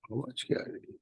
आवाज क्या आ रही है?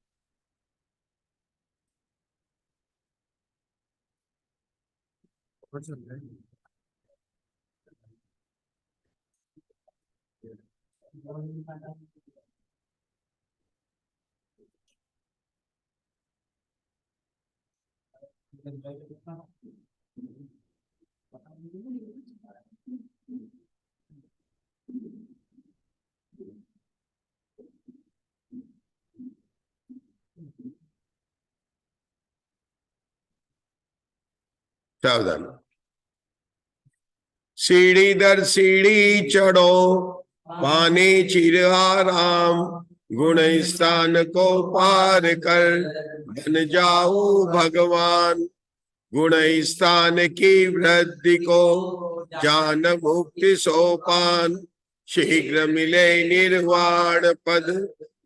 सावधान। सीढ़ी दर सीढ़ी चढ़ो, पाने चिर आराम, गुण स्थान को पार कर बन जाओ भगवान। गुण स्थान की वृद्धि को जान मुक्ति सोपान, शीघ्र मिले निर्वाण पद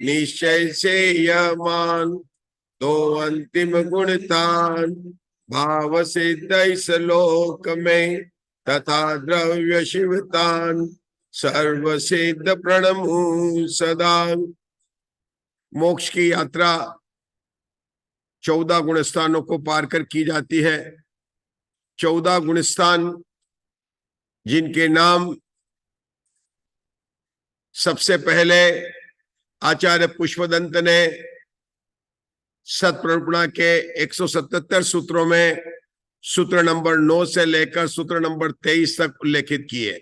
निश्चय से यह मान। दो अंतिम गुण तान भाव सिद्ध इस लोक में, तथा द्रव्य शिवतान सर्व सिद्ध प्रणमु सदा। मोक्ष की यात्रा 14 गुणस्थानों को पार कर की जाती है। 14 गुणस्थान जिनके नाम सबसे पहले आचार्य पुष्पदंत ने सत्प्ररूपणा के 177 सूत्रों में सूत्र नंबर 9 से लेकर सूत्र नंबर 23 तक उल्लेखित किए।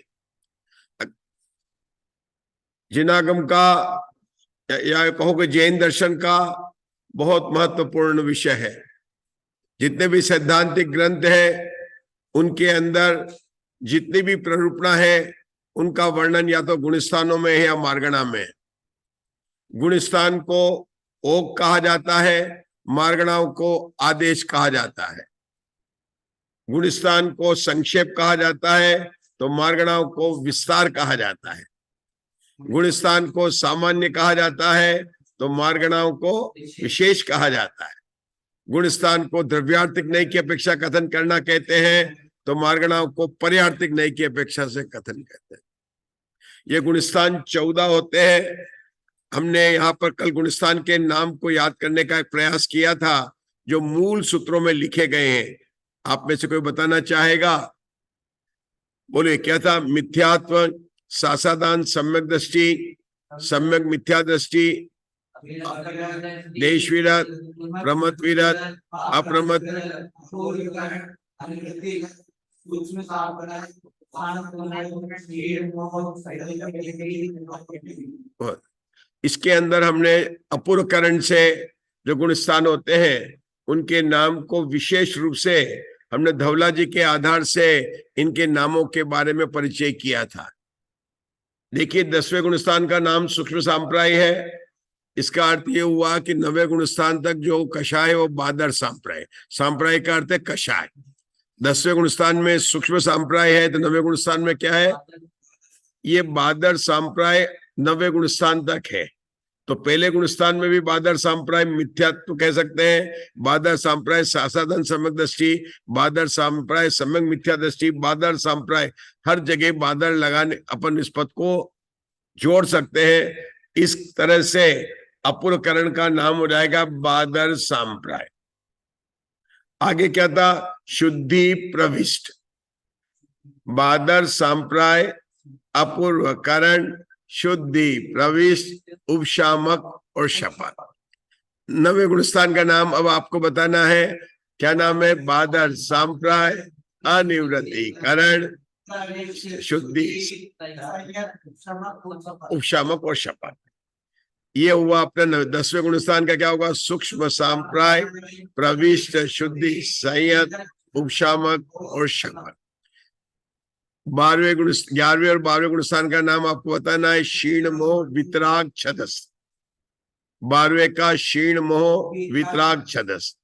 जिनागम का या कहोगे जैन दर्शन का बहुत महत्वपूर्ण विषय है। जितने भी सैद्धांतिक ग्रंथ हैं उनके अंदर जितनी भी प्ररूपणा है उनका वर्णन या तो गुणस्थानों में है या मार्गणा में। गुणस्थान को ओक कहा जाता है, मार्गणाओं को आदेश कहा जाता है। गुणस्थान को संक्षेप कहा जाता है तो मार्गणाओं को विस्तार कहा जाता है। गुणस्थान को सामान्य कहा जाता है तो मार्गणाओं को विशेष कहा जाता है। गुणस्थान को द्रव्यार्थिक नय की अपेक्षा कथन करना कहते हैं तो मार्गणाओं को पर्यार्थिक नय की अपेक्षा से कथन कहते हैं। ये गुणस्थान 14 होते हैं। हमने यहाँ पर कल गुणस्थान के नाम को याद करने का एक प्रयास किया था जो मूल सूत्रों में लिखे गए हैं। आप में से कोई बताना चाहेगा? बोले क्या था? मिथ्यात्व, सासादान, सम्यक दृष्टि, सम्यक मिथ्या दृष्टि, देश विरत, प्रमत विरत, अप्रमत, इसके अंदर हमने अपूर्व करण से जो गुणस्थान होते हैं उनके नाम को विशेष रूप से हमने धवला जी के आधार से इनके नामों के बारे में परिचय किया था। देखिए 10वें गुणस्थान का नाम सूक्ष्म सांप्राय है। इसका अर्थ ये हुआ कि 9वें गुणस्थान तक जो कषाय वो बादर सांप्राय। सांप्राय का अर्थ है कषाय। 10वें गुणस्थान में सूक्ष्म सांप्राय है तो 9वें गुणस्थान में क्या है? ये बादर सांप्राय 9वें गुणस्थान तक है। तो पहले गुणस्थान में भी बादर सांप्राय मिथ्यात्व कह सकते हैं, बादर सांप्राय सासाधन सम्यक दृष्टि, बादर सांप्राय सम्यक मिथ्या दृष्टि, बादर सांप्राय, हर जगह बादर लगाने अपन इस पद को जोड़ सकते हैं। इस तरह से अपूर्व करण का नाम हो जाएगा बादर सांप्राय। आगे क्या था? शुद्धि प्रविष्ट। बादर सांप्राय, अपूर्व करण, शुद्धि प्रविष्ट, उपशामक और शपथ। 9वें गुणस्थान का नाम अब आपको बताना है। क्या नाम है? बादर सांप्राय, अनिवृत्ति करण, शुद्धि, उपशामक और शपथ। ये हुआ अपना 10वें गुणस्थान का। क्या होगा? सूक्ष्म सांप्राय, प्रविष्ट, शुद्धि, संयत, उपशामक और शपथ। 11वें और 12वें गुणस्थान का नाम आपको बताना है। क्षीण मोह वितराग छदस। 12वें का क्षीण मोह वितराग छदस।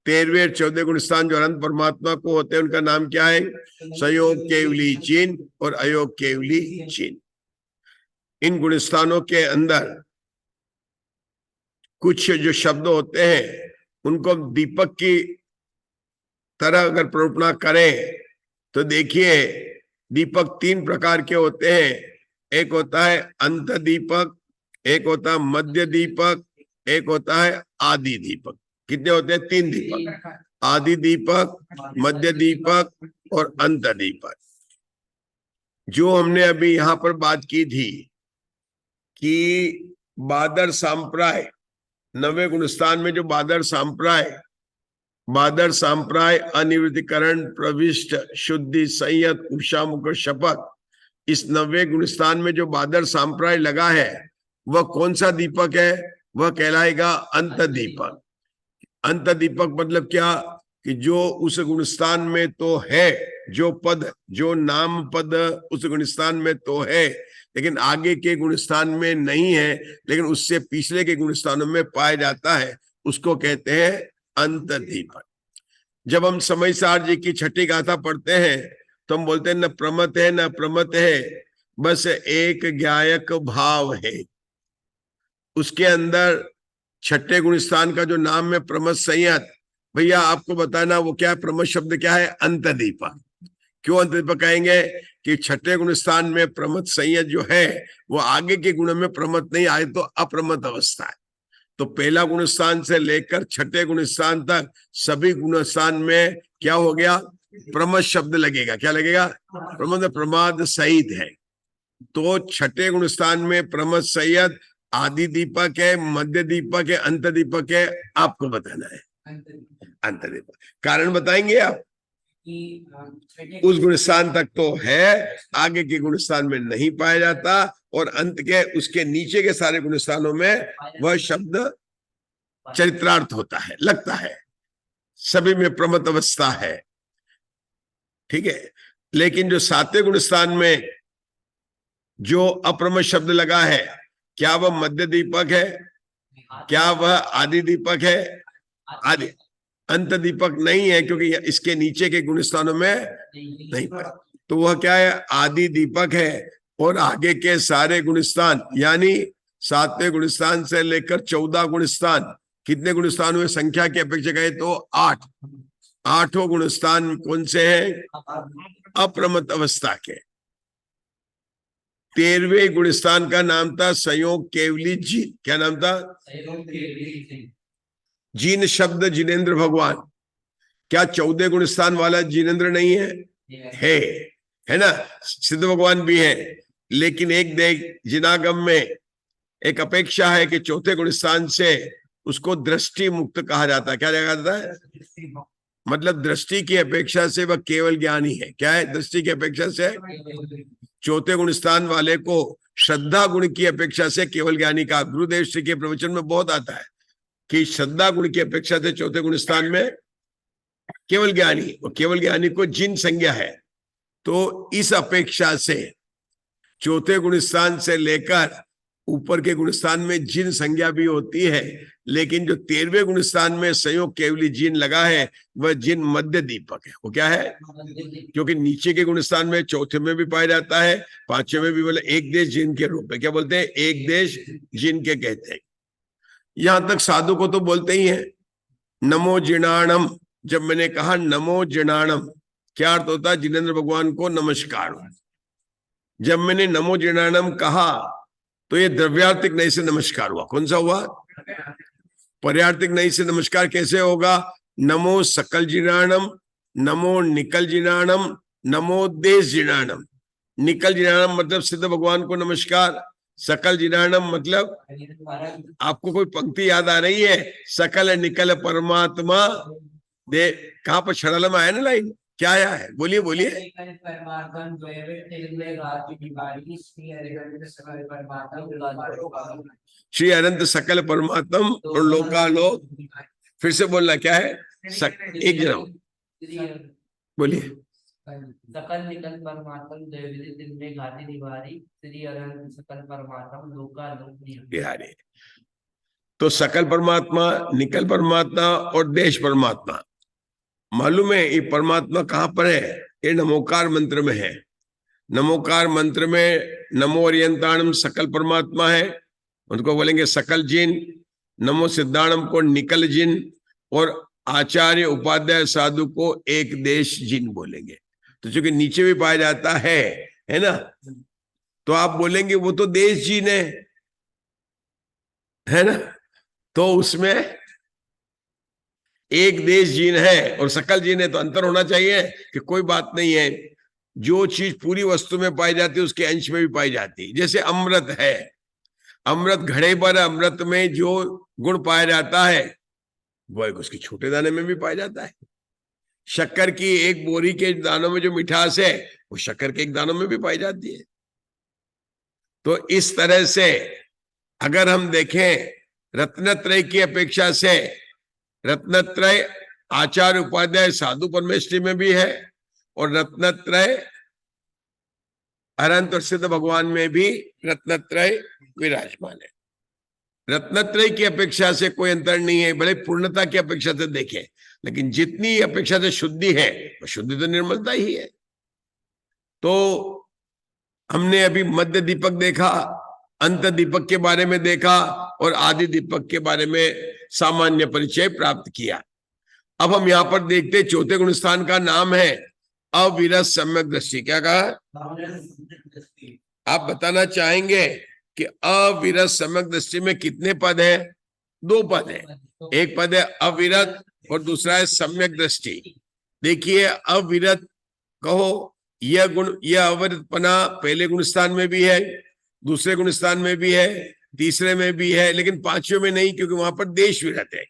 13वें और 14वें गुणस्थान जो अनंत परमात्मा को होते हैं उनका नाम क्या है? संयोग केवली चिन्ह और अयोग केवली चिन्ह। इन गुणस्थानों के अंदर कुछ जो शब्द होते हैं उनको दीपक की तरह अगर प्रवृत्ति करें तो देखिए दीपक 3 प्रकार के होते हैं। एक होता है अंत दीपक, एक होता है मध्य दीपक, एक होता है आदि दीपक। कितने होते हैं? 3 दीपक, आदि दीपक, मध्य दीपक और अंत दीपक। जो हमने अभी यहां पर बात की थी कि बादर सांप्राय, 9वें गुणस्थान में जो बादर सांप्राय अनिवृत्तिकरण प्रविष्ट शुद्धि संयत उपशामुख शपथ, इस 9वें गुणस्थान में जो बादर सांप्राय लगा है वह कौन सा दीपक है? वह कहलाएगा अंत दीपक। अंत दीपक मतलब क्या कि जो उस गुणस्थान में तो है, जो पद, जो नाम पद उस गुणस्थान में तो है लेकिन आगे के गुणस्थान में नहीं है, लेकिन उससे पिछले के गुणस्थानों में पाया जाता है, उसको कहते हैं अंत दीपक। जब हम समय सार जी की छठी गाथा पढ़ते हैं तो हम बोलते हैं न प्रमत है न प्रमत है, बस एक ज्ञायक भाव है। उसके अंदर छठे गुणस्थान का जो नाम है प्रमत संयत, भैया आपको बताना वो क्या है? प्रमत शब्द क्या है? अंत दीपक। क्यों अंत दीपक कहेंगे? कि छठे गुणस्थान में प्रमत संयत जो है वो आगे के गुणों में प्रमत नहीं आए तो अप्रमत अवस्था है। तो पहला गुणस्थान से लेकर छठे गुणस्थान तक सभी गुणस्थान में क्या हो गया? प्रमत शब्द लगेगा। क्या लगेगा? प्रमद, प्रमाद सहित है। तो छठे गुणस्थान में प्रमद संयत आदि दीपक है, मध्य दीपक है, अंत दीपक है। आपको बताना है अंत दीपक। कारण बताएंगे आप? उस गुणस्थान तक तो है, आगे के गुणस्थान में नहीं पाया जाता, और अंत के उसके नीचे के सारे गुणस्थानों में वह शब्द चरित्रार्थ होता है, लगता है, सभी में प्रमत अवस्था है। ठीक है। लेकिन जो 7वें गुणस्थान में जो अप्रमत शब्द लगा है, क्या वह मध्य दीपक है? क्या वह आदि दीपक है? आदि अंत दीपक नहीं है, क्योंकि इसके नीचे के गुणस्थानों में नहीं पाया। तो वह क्या है? आदि दीपक है। और आगे के सारे गुणस्थान यानी 7वें गुणस्थान से लेकर 14 गुणस्थान, कितने गुणस्थान हुए संख्या की अपेक्षा कहे तो 8। 8 गुणस्थान कौन से हैं? अप्रमत अवस्था के। 13वें गुणस्थान का नाम था संयोग केवली जीन। क्या नाम था? जीन शब्द जिनेन्द्र भगवान। क्या 14 गुणस्थान वाला जिनेन्द्र नहीं है? है ना? सिद्ध भगवान भी है। लेकिन एक देख, जिनागम में एक अपेक्षा है कि 4थे गुणस्थान से उसको दृष्टि मुक्त कहा जाता है। क्या जाता है? मतलब दृष्टि की अपेक्षा से वह केवल ज्ञानी है। क्या है? दृष्टि की अपेक्षा से 4थे गुणस्थान वाले को श्रद्धा गुण की अपेक्षा से केवल ज्ञानी का। गुरुदेव श्री के प्रवचन में बहुत आता है कि श्रद्धा गुण की अपेक्षा से 4थे गुणस्थान में केवल ज्ञानी, और केवल ज्ञानी को जिन संज्ञा है। तो इस अपेक्षा से 4थे गुणस्थान से लेकर ऊपर के गुणस्थान में जिन संज्ञा भी होती है, लेकिन जो 13वें गुणस्थान में संयोग केवली जिन लगा है वह जिन मध्य दीपक है। वो क्या है? क्योंकि नीचे के गुणस्थान में 4थे में भी पाया जाता है, 5वें में भी। बोले एक देश जिन के रूप में। क्या बोलते हैं? एक देश जिन के कहते हैं। यहां तक साधु को तो बोलते ही है नमो जिनाणम। जब मैंने कहा नमो जिनाणम, क्या अर्थ होता है? जिनेन्द्र भगवान को नमस्कार। जब मैंने नमो जिनाणम कहा तो ये द्रव्यार्थिक नहीं से नमस्कार हुआ। कौन सा हुआ? पर्यार्थिक नहीं से नमस्कार कैसे होगा? नमो सकल जिनाणम, नमो निकल जिनाणम, नमो देश जिनाणम। निकल जिनाणम मतलब सिद्ध भगवान को नमस्कार। सकल जिनाणम मतलब, आपको कोई पंक्ति याद आ रही है? सकल निकल परमात्मा दे। कहां पर छड़ल में आया ना लाइन? क्या आया है? बोलिए बोलिए। श्री अनंत सकल परमात्म और लोकालोक। फिर से बोलना। क्या है? एक जन्म बोलिए। सकल निकल परमात्म में घाटी निवारी श्री अनंत सकल परमात्म लोकालोक बिहारी। तो सकल परमात्मा, निकल परमात्मा और देश परमात्मा। मालूम है ये परमात्मा कहां पर है? ये नमोकार मंत्र में है। नमोकार मंत्र में नमो अर्यंताणम सकल परमात्मा है, उनको बोलेंगे सकल जिन। नमो सिद्धाणम को निकल जिन, और आचार्य उपाध्याय साधु को एक देश जिन बोलेंगे। तो चूंकि नीचे भी पाया जाता है ना, तो आप बोलेंगे वो तो देश जिन है ना, तो उसमें एक देश जिन है और सकल जिन है, तो अंतर होना चाहिए कि कोई बात नहीं है, जो चीज पूरी वस्तु में पाई जाती है उसके अंश में भी पाई जाती है। जैसे अमृत है, अमृत घड़े पर अमृत में जो गुण पाया जाता है वो एक उसके छोटे दाने में भी पाया जाता है। शक्कर की एक बोरी के दानों में जो मिठास है वो शक्कर के एक दानों में भी पाई जाती है। तो इस तरह से अगर हम देखें, रत्नत्रय की अपेक्षा से रत्नत्रय आचार्य उपाध्याय साधु परमेष्ठी में भी है और रत्नत्रय अनंत और सिद्ध भगवान में भी रत्नत्रय विराजमान है। रत्नत्रय की अपेक्षा से कोई अंतर नहीं है, बड़े पूर्णता की अपेक्षा से देखें, लेकिन जितनी अपेक्षा से शुद्धि है वो शुद्धि तो निर्मलता ही है। तो हमने अभी मध्य दीपक देखा, अंत दीपक के बारे में देखा और आदि दीपक के बारे में सामान्य परिचय प्राप्त किया। अब हम यहां पर देखते चौथे गुणस्थान का नाम है अविरत सम्यक दृष्टि। क्या कहा? आप बताना चाहेंगे कि अविरत सम्यक दृष्टि में कितने पद हैं? 2 पद हैं, एक पद है अविरत और दूसरा है सम्यक दृष्टि। देखिए, अविरत कहो, यह गुण, यह अविरतपना पहले गुणस्थान में भी है, दूसरे गुणस्थान में भी है, तीसरे में भी है, लेकिन पांचवें में नहीं, क्योंकि वहां पर देश विरत है।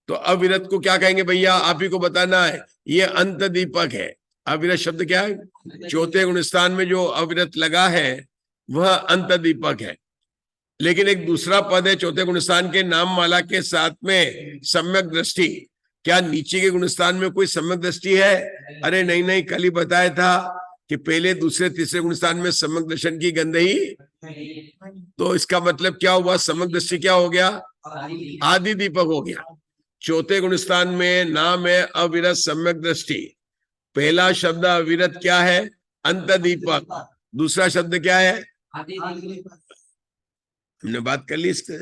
तो अविरत को क्या कहेंगे भैया? आप ही को बताना है। यह अंत दीपक है। अविरत शब्द क्या है? चौथे गुणस्थान में जो अविरत लगा है वह अंत दीपक है। लेकिन एक दूसरा पद है चौथे गुणस्थान के नाम माला के साथ में, सम्यक दृष्टि। क्या नीचे के गुणस्थान में कोई सम्यक दृष्टि है? अरे नहीं नहीं, कल ही बताया था कि पहले दूसरे तीसरे गुणस्थान में सम्यक दर्शन की गंध ही। तो इसका मतलब क्या हुआ? सम्यक दृष्टि क्या हो गया? आदि दीपक हो गया। चौथे गुणस्थान में नाम है अविरत सम्यक दृष्टि। पहला शब्द अविरत क्या है? अंत दीपक। दूसरा शब्द क्या है? हमने बात कर ली इसके,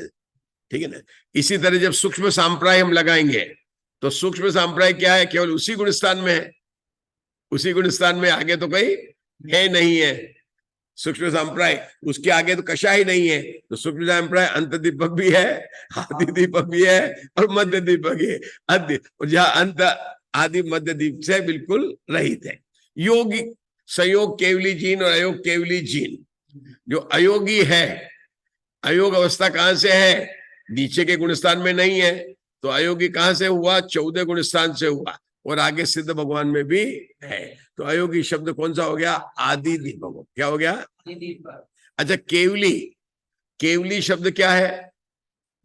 ठीक है ना। इसी तरह जब सूक्ष्म सांप्राय हम लगाएंगे तो सूक्ष्म सांप्राय क्या है? केवल उसी गुणस्थान में है, उसी गुणस्थान में, आगे तो कोई है नहीं है। सूक्ष्म सांप्राय, उसके आगे तो कशा ही नहीं है। तो सूक्ष्म सांप्राय अंत दीपक भी है, आदि दीपक भी है और मध्य दीपक है। और जहां अंत आदि मध्य दीप से बिल्कुल रहित है। योगी संयोग केवली जीन और अयोग केवली जीन। जो अयोगी है, अयोग अवस्था कहां से है? नीचे के गुणस्थान में नहीं है, तो अयोगी कहां से हुआ? 14 गुणस्थान से हुआ और आगे सिद्ध भगवान में भी है। तो अयोगी शब्द कौन सा हो गया? आदि दीपक। क्या हो गया? अच्छा, केवली, केवली शब्द क्या है?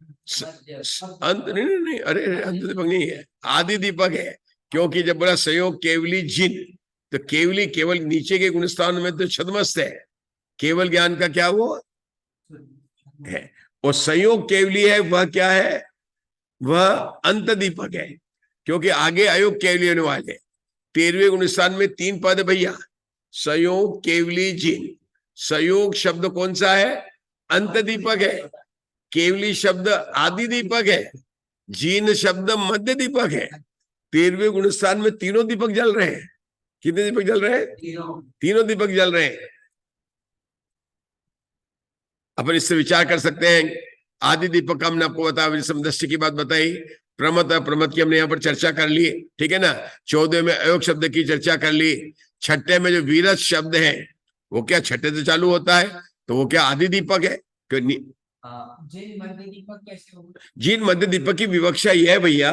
अंत नहीं, नहीं नहीं, अरे अंत दीपक नहीं है, आदि दीपक है। क्योंकि जब बोला संयोग केवली जिन, तो केवली केवल नीचे के गुणस्थान में तो छदमस्त है, केवल ज्ञान का क्या वो है। और संयोग केवली है, वह क्या है? वह अंत दीपक है, क्योंकि आगे अयोग केवली होने वाले। 13वें गुणस्थान में 3 पद है भैया, संयोग केवली जिन। संयोग शब्द कौन सा है? अंत दीपक है। केवली शब्द आदि दीपक है। जीन शब्द मध्य दीपक है। 13वें गुणस्थान में तीनों दीपक जल रहे हैं। कितने दीपक जल रहे हैं? तीनों दीपक जल रहे हैं। अपन इससे विचार कर सकते हैं। आदि दीपक का हमने आपको बताया, समदृष्टि की बात बताई, प्रमत प्रमत की हमने यहाँ पर चर्चा कर ली, ठीक है ना। 14 में अयोग शब्द की चर्चा कर ली। छठे में जो वीरज शब्द है वो क्या छठे से चालू होता है? तो वो क्या आदि दीपक है? जिन मध्य दीपक कैसे होगा? जिन मध्य दीपक की विवक्षा यह है भैया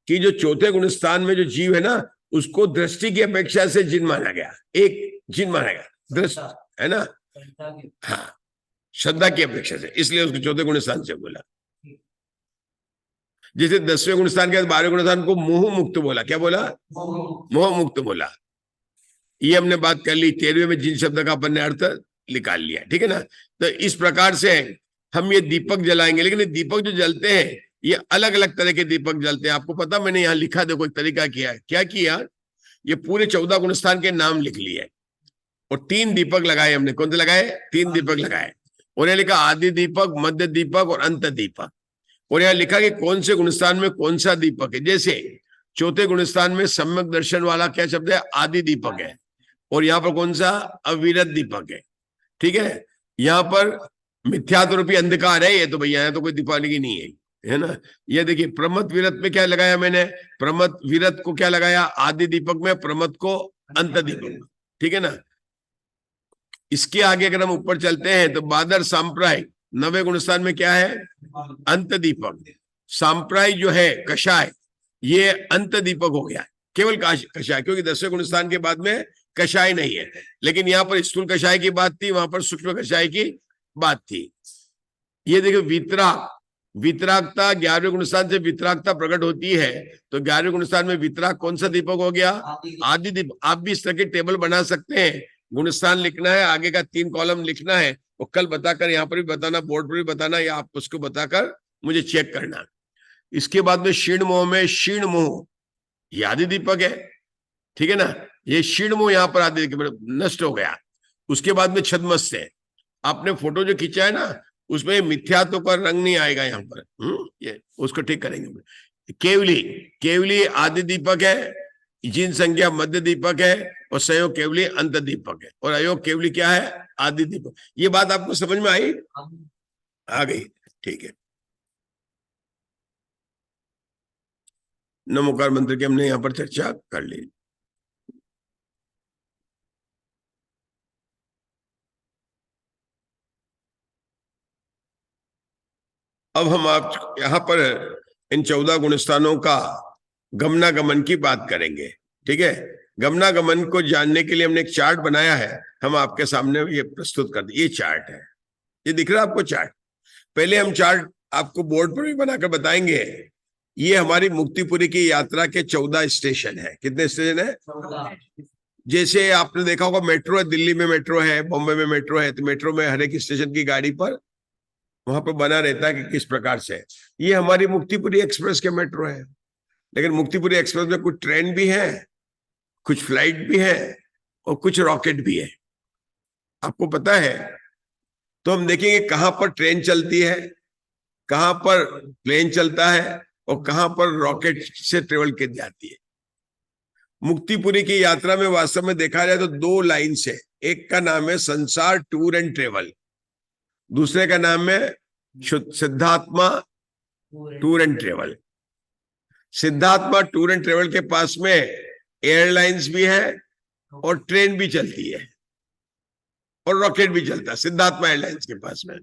कि जो चौथे गुणस्थान में जो जीव है ना, उसको दृष्टि की अपेक्षा से जिन माना गया, एक जिन माना गया, दृष्टि है ना। हाँ, श्रद्धा की अपेक्षा से, इसलिए उसको चौथे गुणस्थान से बोला। जैसे 10वें गुणस्थान के 12वें गुणस्थान को मोह मुक्त बोला। क्या बोला? मोह मुक्त बोला। ये हमने बात कर ली। 13वें में जिन शब्द का अपन ने अर्थ निकाल लिया, ठीक है ना। तो इस प्रकार से हम ये दीपक जलाएंगे, लेकिन ये दीपक जो जलते हैं ये अलग अलग तरह के दीपक जलते हैं। आपको पता, मैंने यहाँ लिखा, देखो एक तरीका किया है। क्या किया? ये पूरे 14 गुणस्थान के नाम लिख लिए और 3 दीपक लगाए हमने। कौन से लगाए? 3 दीपक लगाए। और यहाँ लिखा आदि दीपक, मध्य दीपक और अंत दीपक। और यहाँ लिखा कि कौन से गुणस्थान में कौन सा दीपक है। जैसे चौथे गुणस्थान में सम्यक दर्शन वाला क्या शब्द है? आदि दीपक है। और यहाँ पर कौन सा? अविरत दीपक है। ठीक है, यहाँ पर मिथ्यात्व रूपी अंधकार है, ये तो भैया यहाँ तो कोई दीपावली नहीं है ना। ये देखिए प्रमथ विरत में क्या लगाया मैंने? प्रमथ विरत को क्या लगाया? आदि दीपक में, प्रमथ को अंत दीपक में। ठीक है ना। इसके आगे अगर हम ऊपर चलते हैं तो बादर सांप्राय नवे गुणस्थान में क्या है? अंत दीपक। सांप्राय जो है कषाय, ये अंत दीपक हो गया, केवल कषाय, क्योंकि 10वें गुणस्थान के बाद में कषाय नहीं है। लेकिन यहाँ पर स्थूल कषाय की बात थी, वहां पर सूक्ष्म कषाय की बात थी। ये देखो वितराग, वितरागता 11वें गुणस्थान से वितरागता प्रकट होती है, तो 11वें गुणस्थान में वितराग कौन सा दीपक हो गया? आदि दीपक। आप भी इस तरह की टेबल बना सकते हैं, गुणस्थान लिखना है, आगे का 3 कॉलम लिखना है, और कल बताकर यहाँ पर भी बताना, बोर्ड पर भी बताना, या आप उसको बताकर मुझे चेक करना। इसके बाद में क्षीण मोह में क्षीण मोह, ये आदि दीपक है। ठीक है ना, ये क्षीण मोह यहाँ पर आदि नष्ट हो गया। उसके बाद में छद्मस्य, आपने फोटो जो खींचा है ना, उसमें मिथ्यात्व का रंग नहीं आएगा यहाँ पर। ये उसको ठीक करेंगे। केवली, केवली आदि दीपक है, जिन संज्ञा मध्य दीपक है, और संयोग केवली अंत दीपक है, और अयोग केवली क्या है? आदि दीपक। ये बात आपको समझ में आई? आ गई, ठीक है। नमोकार मंत्र की हमने यहाँ पर चर्चा कर ली। अब हम आप यहाँ पर इन 14 गुणस्थानों का गमनागमन की बात करेंगे। ठीक है, गमनागमन को जानने के लिए हमने एक चार्ट बनाया है, हम आपके सामने ये प्रस्तुत कर दिए। ये चार्ट है, ये दिख रहा है आपको चार्ट? पहले हम चार्ट आपको बोर्ड पर भी बनाकर बताएंगे। ये हमारी मुक्तिपुरी की यात्रा के 14 स्टेशन है। कितने स्टेशन है? जैसे आपने देखा होगा मेट्रो है, दिल्ली में मेट्रो है, बॉम्बे में मेट्रो है, तो मेट्रो में हर एक स्टेशन की गाड़ी पर वहां पर बना रहता है कि किस प्रकार से। ये हमारी मुक्तिपुरी एक्सप्रेस के मेट्रो है। लेकिन मुक्तिपुरी एक्सप्रेस में कुछ ट्रेन भी है, कुछ फ्लाइट भी है, और कुछ रॉकेट भी है। आपको पता है? तो हम देखेंगे कहां पर ट्रेन चलती है, कहां पर प्लेन चलता है, और कहां पर रॉकेट से ट्रेवल की जाती है। मुक्तिपुरी की यात्रा में वास्तव में देखा जाए तो 2 लाइन से, एक का नाम है संसार टूर एंड ट्रेवल, दूसरे का नाम है Siddhatma tour and travel. Siddhatma tour and travel के पास में एयरलाइंस भी है, और ट्रेन भी चलती है, और रॉकेट भी चलता है। सिद्धात्मा एयरलाइंस के पास में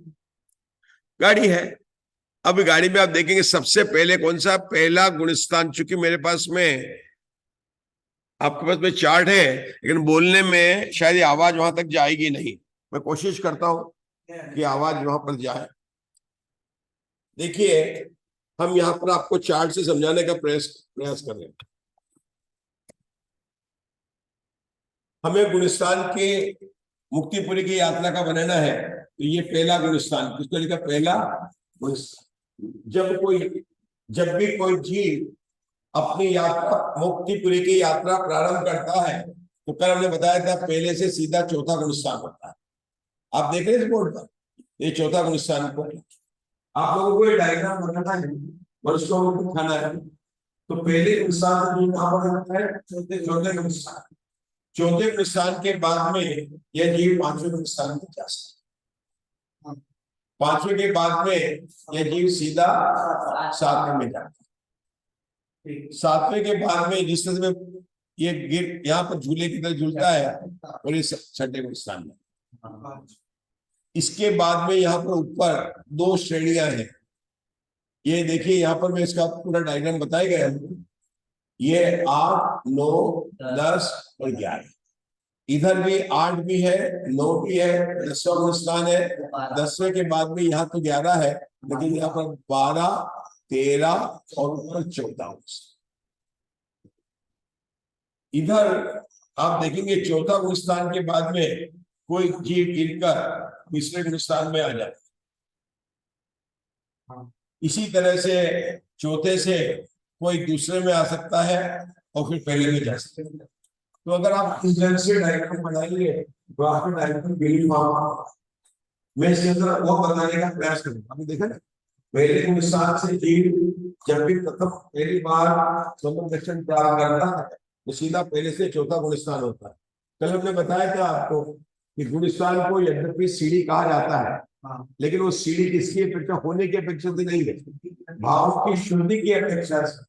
गाड़ी है। अब गाड़ी में आप देखेंगे सबसे पहले कौन सा? पहला गुणस्थान। चूंकि मेरे पास में, आपके पास में चार्ट है, लेकिन बोलने में शायद ये आवाज वहां तक जाएगी नहीं। मैं कोशिश करता हूं कि आवाज वहां पर जाए। देखिए, हम यहां पर आपको चार्ट से समझाने का प्रयास कर रहे हैं। हमें गुणस्थान के मुक्तिपुरी की यात्रा का बनाना है, तो ये पहला गुणस्थान, किसको लिखा? पहला गुणस्थान। जब भी कोई जीव अपनी यात्रा, मुक्तिपुरी की यात्रा प्रारंभ करता है, तो कल हमने बताया था पहले से सीधा चौथा गुणस्थान होता है। आप देख रहे हैं इस बोर्ड पर, ये चौथा गुणस्थान को आप लोगों को डायग्राम बनाना है और उसको खाना है। तो पहले गुणस्थान है चौथे गुणस्थान। चौथे गुणस्थान के बाद में यह जीव 5वें गुणस्थान में जा सकता है। 5वें के बाद में यह जीव सीधा 7वें में जाता है। 7वें के बाद में जिस तरह में ये गिर यहाँ पर झूले की तरह झूलता है, और ये 6ठे गुणस्थान में। इसके बाद में यहाँ पर ऊपर 2 श्रेणियां हैं। ये देखिए, यहाँ पर मैं इसका पूरा डायग्राम बताया गया है। ये 8, 9, 10 और 11। इधर भी 8 भी है, 9 भी है, 10वां गुणस्थान है। 10वें के बाद में यहाँ तो 11 है, लेकिन यहाँ पर 12, 13 और ऊपर 14। इधर आप देखेंगे चौथा गुणस्थान के बाद में कोई जीव गिरकर तीसरे गुणस्थान में आ जाता है। इसी तरह से चौथे से कोई दूसरे में आ सकता है, और फिर पहले में जा सकता है। तो अगर आप इस ढंग से डायग्राम बनाएंगे तो आपको डायग्राम बिल्कुल मैं इसके अंदर वो बनाने का प्रयास करूंगा। आपने देखा ना, पहले गुणस्थान से जीव जब भी प्रथम पहली बार स्वतंत्र दर्शन प्राप्त करता है तो सीधा पहले से चौथा गुण स्थान होता है। कल हमने बताया था आपको कि गुण स्थान को यद्यपि सीढ़ी कहा जाता है, लेकिन वो सीढ़ी किसकी अपेक्षा, होने की अपेक्षा से नहीं है, भाव की शुद्धि की अपेक्षा से,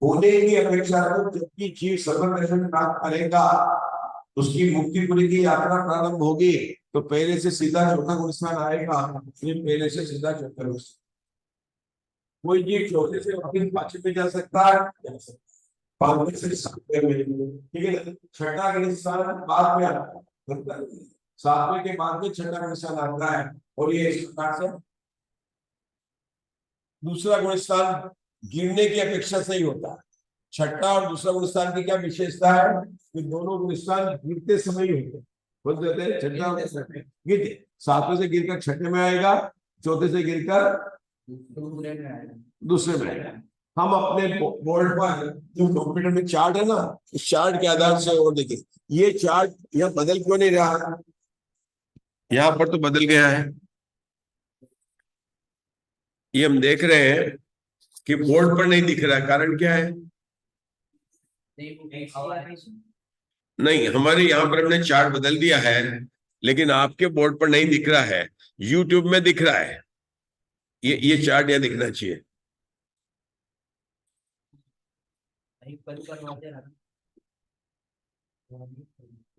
होने की अपेक्षा को जबकि जीव स्वतंत्र दर्शन प्राप्त करेगा, उसकी मुक्ति पुरी की यात्रा प्रारंभ होगी, तो पहले से सीधा चौथा गुण स्थान आएगा, फिर पहले से सीधा चौथा गुण स्थान। कोई जीव चौथे से वापिस पांचवे में जा सकता है, पांचवे से सातवें में, ठीक है। छठा गुण स्थान बाद में आता है, सातवें के बाद में छठा गुण स्थान आता है, और ये इस प्रकार से दूसरा गुण स्थान गिरने की अपेक्षा से ही होता है। छठा और दूसरा गुण स्थान की क्या विशेषता है कि दोनों गुण स्थान गिरते समय ही होते हैं, बोल देते हैं छठा गिरते, सातवें से गिरकर छठे में आएगा, चौथे से गिरकर दूसरे में आएगा। हम अपने बोर्ड पर जो कंप्यूटर में चार्ट है ना, इस चार्ट के आधार से और देखिए, ये चार्ट यहाँ बदल क्यों नहीं रहा, यहाँ पर तो बदल गया है। ये हम देख रहे हैं कि बोर्ड पर नहीं दिख रहा है, कारण क्या है? नहीं, हमारे यहाँ पर हमने चार्ट बदल दिया है, लेकिन आपके बोर्ड पर नहीं दिख रहा है, यूट्यूब में दिख रहा है। ये चार्ट यहाँ दिखना चाहिए।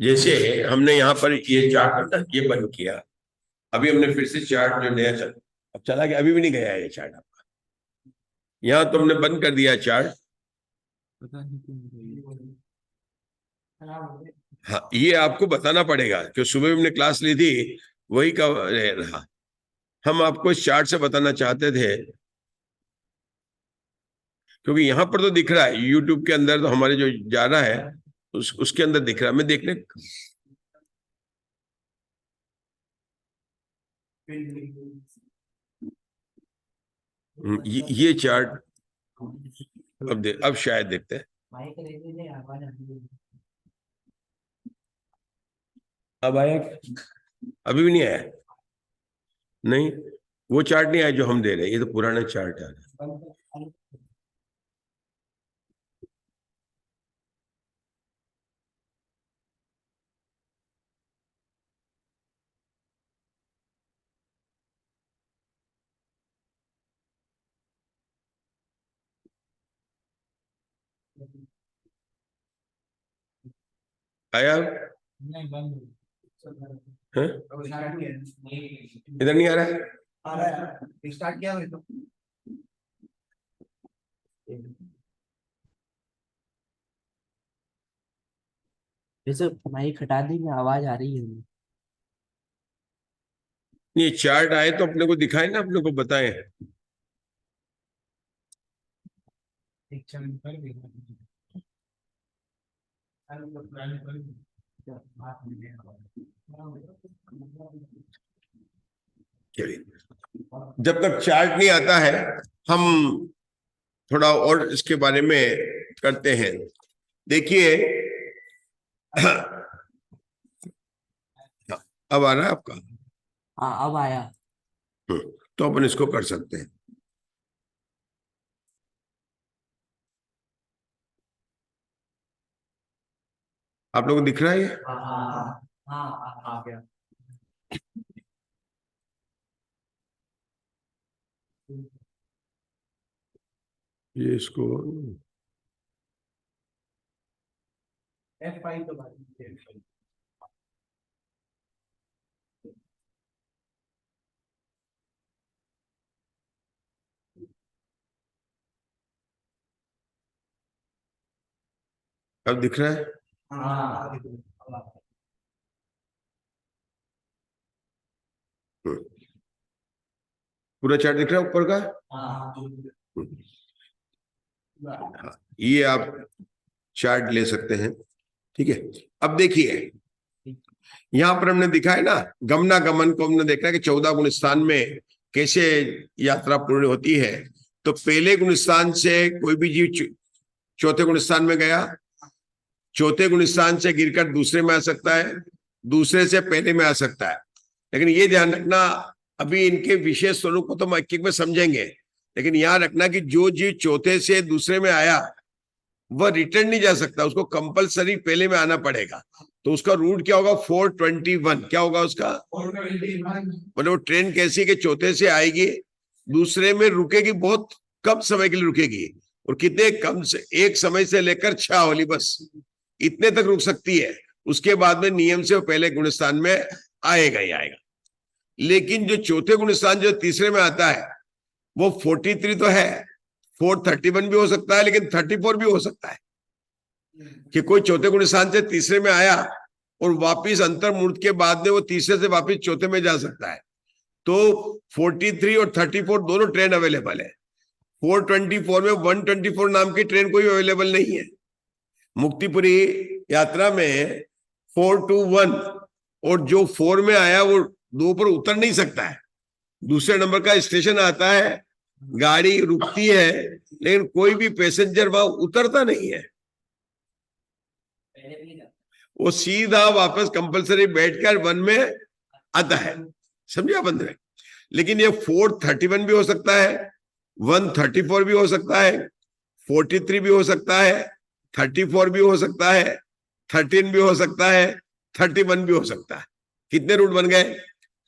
जैसे हमने यहाँ पर ये चार्ट ये बंद किया, अभी हमने फिर से चार्ट जो नया चल, अब चला गया, अभी भी नहीं गया है ये चार्ट आपका, यहाँ तो हमने बंद कर दिया चार्ट। हाँ, ये आपको बताना पड़ेगा, जो सुबह हमने क्लास ली थी वही का रहा। हम आपको इस चार्ट से बताना चाहते थे, क्योंकि यहाँ पर तो दिख रहा है, यूट्यूब के अंदर तो हमारे जो जा रहा है उसके अंदर दिख रहा है। मैं देखने ये चार्ट अब शायद देखते हैं, अब आया, अभी भी नहीं आया। नहीं, वो चार्ट नहीं आया जो हम दे रहे हैं, ये तो पुराना चार्ट है। आया है? इधर नहीं आ रहा है, स्टार्ट किया तो वैसे माइक हटा देंगे, आवाज आ रही है। ये चार्ट आए तो अपने को दिखाए ना, अपने को बताएं। जब तक चार्ट नहीं आता है, हम थोड़ा और इसके बारे में करते हैं। देखिए, अब आ रहा है आपका? हाँ, अब आया। तो अपन इसको कर सकते हैं। आप लोगों को दिख रहा है ये? हाँ, आ गया। ये इसको F5 तो बात अब दिख रहा है? हाँ, पूरा चार्ट दिख रहा है ऊपर का? हाँ, ये आप चार्ट ले सकते हैं, ठीक है। अब देखिए, यहां पर हमने दिखा है ना, गमनागमन को हमने देखा है कि 14 गुण स्थान में कैसे यात्रा पूर्ण होती है। तो पहले गुण स्थान से कोई भी जीव चौथे गुण स्थान में गया, चौथे गुण स्थान से गिरकर दूसरे में आ सकता है, दूसरे से पहले में आ सकता है। लेकिन ये ध्यान रखना, अभी इनके विशेष स्वरूप को तो हम एक एक में समझेंगे, लेकिन याद रखना कि जो जीव चौथे से दूसरे में आया वह रिटर्न नहीं जा सकता, उसको कंपलसरी पहले में आना पड़ेगा। तो उसका रूट क्या होगा? 421। क्या होगा उसका? 421। मतलब ट्रेन कैसी कि चौथे से आएगी, दूसरे में रुकेगी, बहुत कम समय के लिए रुकेगी, और कितने कम से एक समय से लेकर 6 होली, बस इतने तक रुक सकती है। उसके बाद में नियम से वो पहले गुणस्थान में आएगा ही आएगा। लेकिन जो चौथे गुणस्थान जो तीसरे में आता है वो 43 तो है, 431 भी हो सकता है, लेकिन 34 भी हो सकता है कि कोई चौथे गुणस्थान से तीसरे में आया और वापिस अंतर मुहूर्त के बाद में वो तीसरे से वापिस चौथे में जा सकता है। तो 43 और 34 दोनों ट्रेन अवेलेबल है। 424 में 124 नाम की ट्रेन कोई अवेलेबल नहीं है। मुक्तिपुरी यात्रा में 421 और जो 4 में आया वो 2 पर उतर नहीं सकता है। दूसरे नंबर का स्टेशन आता है, गाड़ी रुकती है, लेकिन कोई भी पैसेंजर वहां उतरता नहीं है, वो सीधा वापस कंपलसरी बैठकर 1 में आता है। समझे बंद में? लेकिन ये 431 भी हो सकता है, 134 भी हो सकता है, 43 भी हो सकता है, 34 भी हो सकता है, 13 भी हो सकता है, 31 भी हो सकता है। कितने रूट बन गए?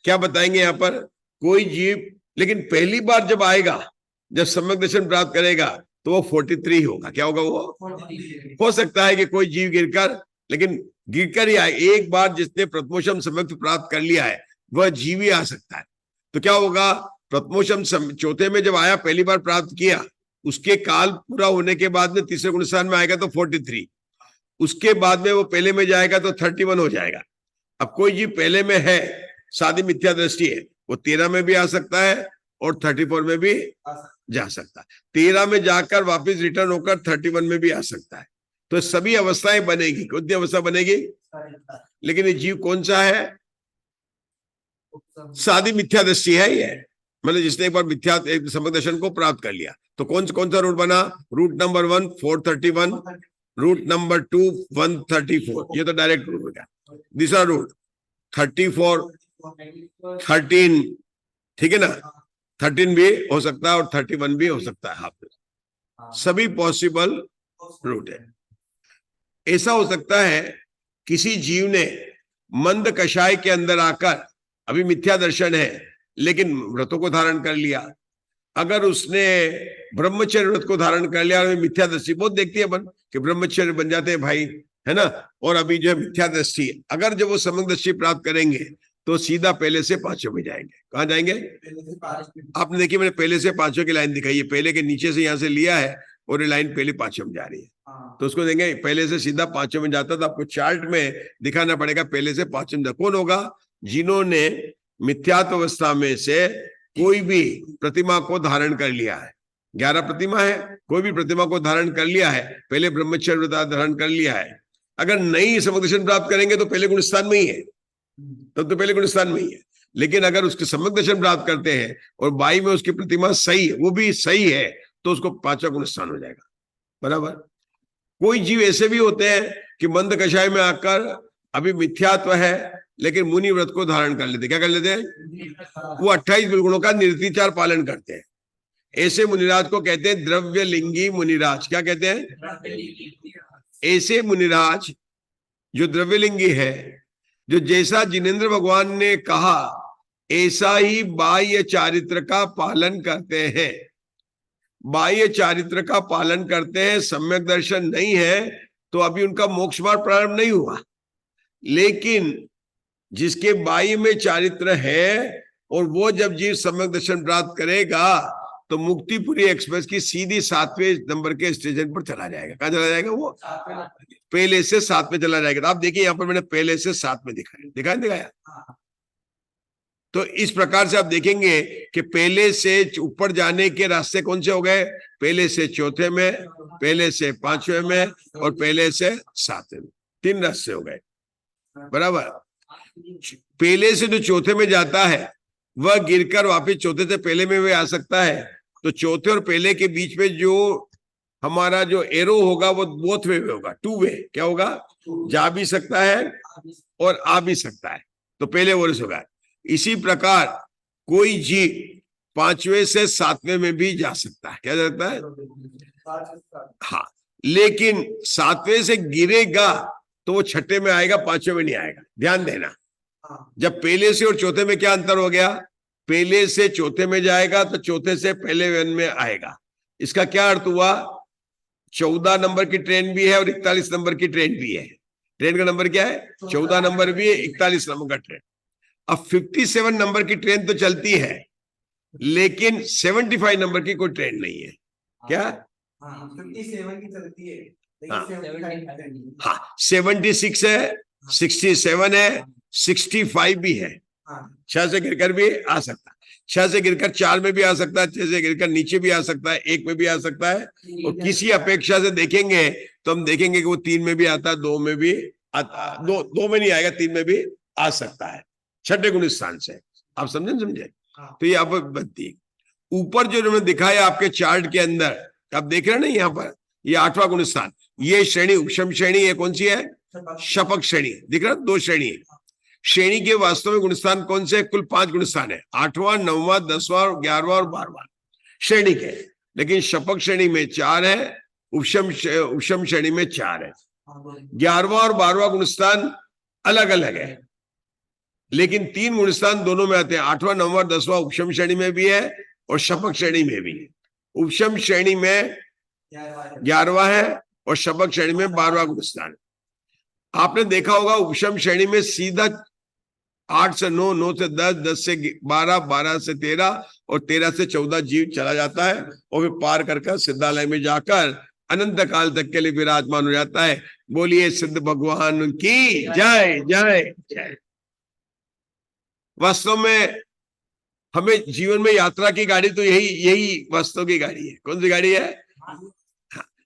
क्या बताएंगे यहाँ पर? कोई जीव लेकिन पहली बार जब आएगा, जब सम्यक दर्शन प्राप्त करेगा, तो वो 43 होगा। क्या होगा वो? 43। हो सकता है कि कोई जीव गिरकर, लेकिन गिरकर ही आए। एक बार जिसने प्रथमोषम सम्यक प्राप्त कर लिया है वह जीव ही आ सकता है। तो क्या होगा? प्रथमोषम चौथे में जब आया, पहली बार प्राप्त किया, उसके काल पूरा होने के बाद में तीसरे गुणस्थान में आएगा तो 43, उसके बाद में वो पहले में जाएगा तो 31 हो जाएगा। अब कोई जीव पहले में है, सादी मिथ्या दृष्टि है, वो 13 में भी आ सकता है और 34 में भी जा सकता है। 13 में जाकर वापस रिटर्न होकर 31 में भी आ सकता है। तो सभी अवस्थाएं बनेगी। कौन सी अवस्था बनेगी? लेकिन ये जीव कौन सा है? सादी मिथ्या दृष्टि है ये, मतलब जिसने एक बार मिथ्या सम्यक दर्शन को प्राप्त कर लिया। तो कौन सा रूट बना? रूट नंबर 1 431, रूट नंबर 2 134, ये तो डायरेक्ट रूट हो गया। दूसरा रूट 34 13, ठीक है ना? 13 भी हो सकता है और 31 भी हो सकता है। सभी पॉसिबल रूट है। ऐसा हो सकता है किसी जीव ने मंद कषाय के अंदर आकर, अभी मिथ्या दर्शन है लेकिन व्रतों को धारण कर लिया। अगर उसने ब्रह्मचर्य व्रत को धारण कर लिया और मिथ्या दृष्टि बहुत देखती है अपन कि ब्रह्मचर्य बन जाते हैं भाई, है ना, और अभी जो है मिथ्या दृष्टि, अगर जब वो सम्यक दृष्टि प्राप्त करेंगे तो सीधा पहले से 5 में जाएंगे। कहाँ जाएंगे? आपने देखिए मैंने पहले से 5 की लाइन दिखाई है, पहले के नीचे से यहाँ से लिया है और ये लाइन पहले 5 में जा रही है। तो उसको देंगे पहले से सीधा 5 में जाता, तो आपको चार्ट में दिखाना पड़ेगा पहले से 5 में। कौन होगा? जिन्होंने मिथ्यात्व अवस्था में से कोई भी प्रतिमा को धारण कर लिया है। 11 प्रतिमा है, कोई भी प्रतिमा को धारण कर लिया है, पहले ब्रह्मचर्य व्रत धारण कर लिया है। अगर नई सम्यक दर्शन प्राप्त करेंगे तो पहले गुणस्थान में ही है, तब तो पहले गुणस्थान में ही है। लेकिन अगर उसके सम्यक दर्शन प्राप्त करते हैं और बाई में उसकी प्रतिमा सही, वो भी सही है, तो उसको 5वां गुणस्थान हो जाएगा। बराबर। कोई जीव ऐसे भी होते हैं कि मंद कषाय में आकर अभी मिथ्यात्व है लेकिन मुनि व्रत को धारण कर लेते। क्या कर लेते हैं? वो 28 गुणों का निर्तिचार पालन करते हैं। ऐसे मुनिराज को कहते हैं द्रव्य लिंगी मुनिराज। क्या कहते हैं? ऐसे मुनिराज जो द्रव्यलिंगी है, जो जैसा जिनेंद्र भगवान ने कहा ऐसा ही बाह्य चारित्र का पालन करते हैं। बाह्य चारित्र का पालन करते हैं, सम्यक दर्शन नहीं है तो अभी उनका मोक्ष मार्ग प्रारंभ नहीं हुआ। लेकिन जिसके बाह्य में चारित्र है और वो जब जीव सम्यक दर्शन प्राप्त करेगा तो मुक्तिपुरी एक्सप्रेस की सीधी 7वें नंबर के स्टेशन पर चला जाएगा। कहाँ चला जाएगा? वो पहले से 7 में चला जाएगा। तो आप देखिए यहाँ पर मैंने पहले से 7 में दिखाया। तो इस प्रकार से आप देखेंगे कि पहले से ऊपर जाने के रास्ते कौन से हो गए? पहले से चौथे में, पहले से 5वें में और पहले से 7वें में, 3 रास्ते हो गए। बराबर। पहले से जो चौथे में जाता है वह गिरकर वापस चौथे से पहले में भी आ सकता है। तो चौथे और पहले के बीच में जो हमारा जो एरो होगा वो बोथ वे होगा, 2 वे। क्या होगा? जा भी सकता है और आ भी सकता है। तो पहले वो होगा। इसी प्रकार कोई जीव 5वें से 7वें में भी जा सकता है। क्या जाता है? हाँ, लेकिन 7वें से गिरेगा तो वो छठे में आएगा, 5वें में नहीं आएगा। ध्यान देना, जब पहले से और चौथे में क्या अंतर हो गया? पहले से चौथे में जाएगा तो चौथे से पहले वन में आएगा। इसका क्या अर्थ हुआ? 14 नंबर की ट्रेन भी है और 41 नंबर की ट्रेन भी है। ट्रेन का नंबर क्या है? 14 नंबर भी है, 41 नंबर का ट्रेन। अब 57 नंबर की ट्रेन तो चलती है, लेकिन 75 नंबर की कोई ट्रेन नहीं है। क्या? 57 की चलती है, हाँ। 75 हाँ, 76 है, 67 है, 65 भी है। 6 से गिरकर भी आ सकता है, 6 से गिरकर 4 में भी आ सकता है, 6 से गिरकर नीचे भी आ सकता है, 1 में भी आ सकता है। और किसी अपेक्षा से देखेंगे तो हम देखेंगे कि वो 3 में भी आता है, 2 में भी आता है, 2 में नहीं आएगा, 3 में भी आ सकता है, छठे गुण स्थान से। आप समझे? तो ये आप बनती ऊपर जो मैंने दिखाया आपके चार्ट के अंदर, आप देख रहे हैं ना, यहाँ पर ये 8वां गुण स्थान, ये श्रेणी उपशम श्रेणी, ये कौन सी है? शपक श्रेणी। दिख रहा है? 2 श्रेणी है। श्रेणी के वास्तव में गुणस्थान कौन से? कुल 5 गुणस्थान है, 8वां, 9वां, 10वां, 11वां और 12वां श्रेणी के। लेकिन शपक श्रेणी में 4 है, उपशम श्रेणी में 4 है। 11वां और 12वां गुणस्थान अलग अलग है, लेकिन 3 गुणस्थान दोनों में आते हैं। 8वां, 9वां, 10वां उपशम श्रेणी में भी है और शपक श्रेणी में भी है। उपशम श्रेणी में 11वां है और शपक श्रेणी में 12वां गुणस्थान। आपने देखा होगा उपशम श्रेणी में सीधा 8 से 9, 9 से 10, 10 से 12, 12 से 13 और 13 से 14 जीव चला जाता है और फिर पार कर सिद्धालय में जाकर अनंत काल तक के लिए विराजमान हो जाता है। बोलिए सिद्ध भगवान की जय जय जय। वास्तव में हमें जीवन में यात्रा की गाड़ी तो यही वास्तव की गाड़ी है। कौन सी गाड़ी है?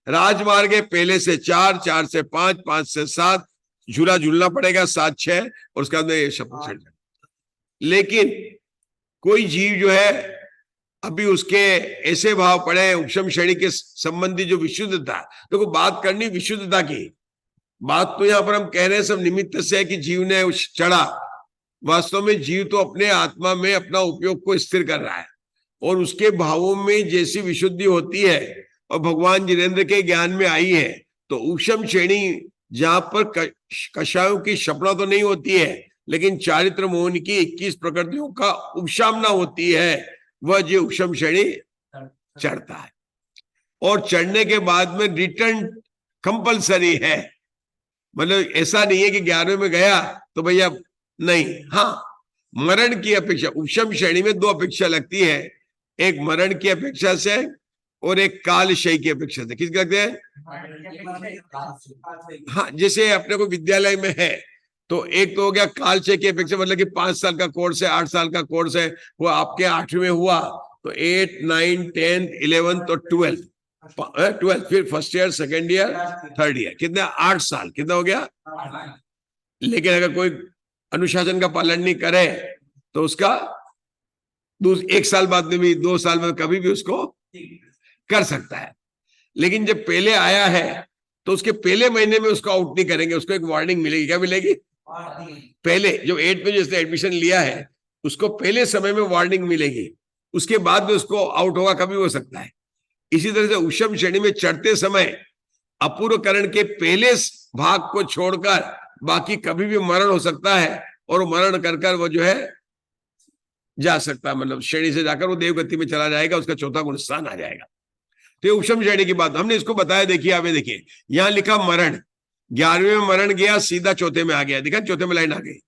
राजमार्ग है, पहले से 4, 4 से 5, 5 से 7 झूला झूलना पड़ेगा, 7, 6 और उसके बाद में शपथ चढ़। लेकिन कोई जीव जो है अभी उसके ऐसे भाव पड़े उपशम श्रेणी के संबंधी जो विशुद्धता, देखो बात करनी विशुद्धता की, बात तो यहाँ पर हम कह रहे हैं सब निमित्त से है कि जीव ने चढ़ा। वास्तव में जीव तो अपने आत्मा में अपना उपयोग को स्थिर कर रहा है और उसके भावों में जैसी विशुद्धि होती है और भगवान जिनेन्द्र के ज्ञान में आई है, तो उपशम श्रेणी जहां पर कषायों की शपना तो नहीं होती है, लेकिन चारित्र मोहन की 21 प्रकृतियों का उपशामना होती है, वह जो उपशम श्रेणी चढ़ता है। और चढ़ने के बाद में रिटर्न कंपलसरी है, मतलब ऐसा नहीं है कि 11वें में गया तो भैया नहीं। हाँ, मरण की अपेक्षा उपशम श्रेणी में 2 अपेक्षा लगती है, एक मरण की अपेक्षा से और एक कालशय की अपेक्षा से। किसकी लगते हैं? हाँ, जैसे अपने को विद्यालय में है तो एक तो हो गया कालशय की अपेक्षा, मतलब कि 5 साल का कोर्स है, 8 साल का कोर्स है, वो आपके 8वें में हुआ तो 8, 9, 10, 11 तो 12 फिर first year, second year, third year, कितना? 8 साल। कितना हो गया? लेकिन अगर कोई अनुशासन का पालन नहीं करे तो उसका 1 साल बाद में भी, 2 साल में कभी भी उसको कर सकता है। लेकिन जब पहले आया है तो उसके पहले महीने में उसको आउट नहीं करेंगे, उसको एक वार्निंग मिलेगी। क्या मिलेगी? पहले जो 8 में जिसने एडमिशन लिया है उसको पहले समय में वार्निंग मिलेगी, उसके बाद में उसको आउट होगा, कभी हो सकता है। इसी तरह से उपशम श्रेणी में चढ़ते समय अपूर्वकरण के पहले भाग को छोड़कर बाकी कभी भी मरण हो सकता है और मरण कर वो जो है जा सकता है, मतलब श्रेणी से जाकर वो देवगति में चला जाएगा, उसका 4था गुण स्थान आ जाएगा। तो उपशम श्रेणी की बात हमने इसको बताया। देखिए आप देखिए यहां लिखा मरण, 11वें में मरण गया सीधा 4थे में आ गया, देखा 4थे में लाइन आ गई।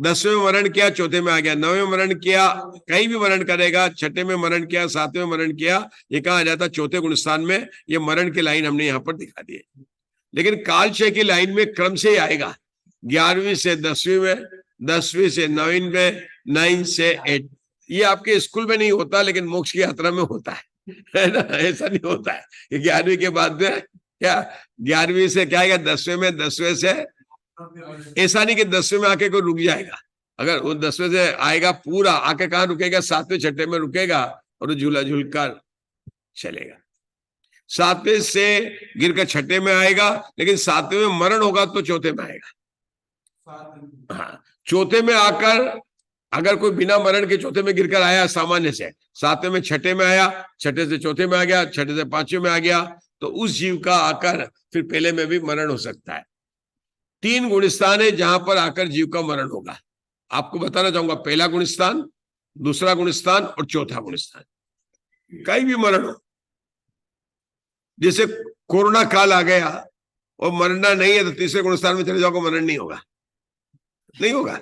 10वें में मरण किया 4थे में आ गया, 9वें में मरण किया, कहीं भी मरण करेगा, 6ठे में मरण किया, 7वें में मरण किया, ये कहा जाता 4थे गुण स्थान में। ये मरण की लाइन हमने यहाँ पर दिखा दी है। लेकिन कालशय की लाइन में क्रम से ही आएगा, 11वीं से 10वीं में, 10वीं से 9वीं में, 9 से 8। ये आपके स्कूल में नहीं होता लेकिन मोक्ष की यात्रा में होता है ना? ऐसा नहीं होता है कि 11वीं के बाद में क्या 11वीं से क्या आएगा 10वें में, 10वें से ऐसा नहीं कि 10वें में आके कोई रुक जाएगा। अगर वो 10वें से आएगा पूरा आके कहाँ रुकेगा? 7वें 6ठे में रुकेगा और झूला झूलकर चलेगा। 7वें से गिरकर 6ठे में आएगा, लेकिन 7वें में मरण होगा तो 4थे में आएगा। हाँ, 4थे में आकर अगर कोई बिना मरण के चौथे में गिरकर आया सामान्य से, सातवें में छठे में आया, छठे से चौथे में आ गया, छठे से पांचवें में आ गया, तो उस जीव का आकर फिर पहले में भी मरण हो सकता है। 3 गुणस्थान है जहां पर आकर जीव का मरण होगा। आपको बताना चाहूंगा, पहला गुणस्थान, दूसरा गुणस्थान और चौथा गुणस्थान, कहीं भी मरण हो। जैसे कोरोना काल आ गया और मरना नहीं है तो तीसरे गुणस्थान में चले जाओगे, मरण नहीं होगा, नहीं होगा।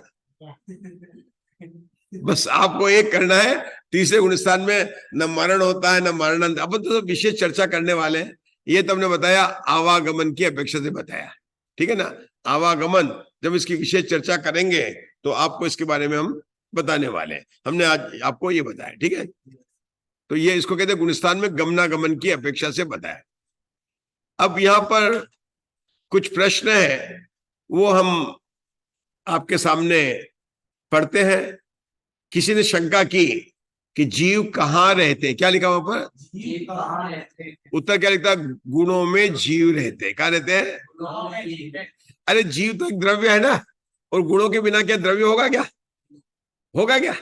बस आपको एक करना है, तीसरे गुणस्थान में न मरण होता है न मरण। अपन तो विशेष चर्चा करने वाले हैं, ये तो हमने बताया आवागमन की अपेक्षा से बताया, ठीक है ना। आवागमन जब इसकी विशेष चर्चा करेंगे तो आपको इसके बारे में हम बताने वाले हैं। हमने आज आपको ये बताया, ठीक है। तो ये इसको कहते हैं गुणस्थान में गमनागमन की अपेक्षा से बताया। अब यहां पर कुछ प्रश्न है, वो हम आपके सामने पढ़ते हैं। किसी ने शंका की कि जीव कहाँ रहते, क्या लिखा वहां पर? जीव कहाँ रहते हैं? उत्तर क्या लिखता? गुणों में जीव रहते हैं। कहाँ रहते हैं? गुणों में जीव है। अरे जीव तो एक द्रव्य है ना, और गुणों के बिना क्या द्रव्य होगा? क्या होगा? क्या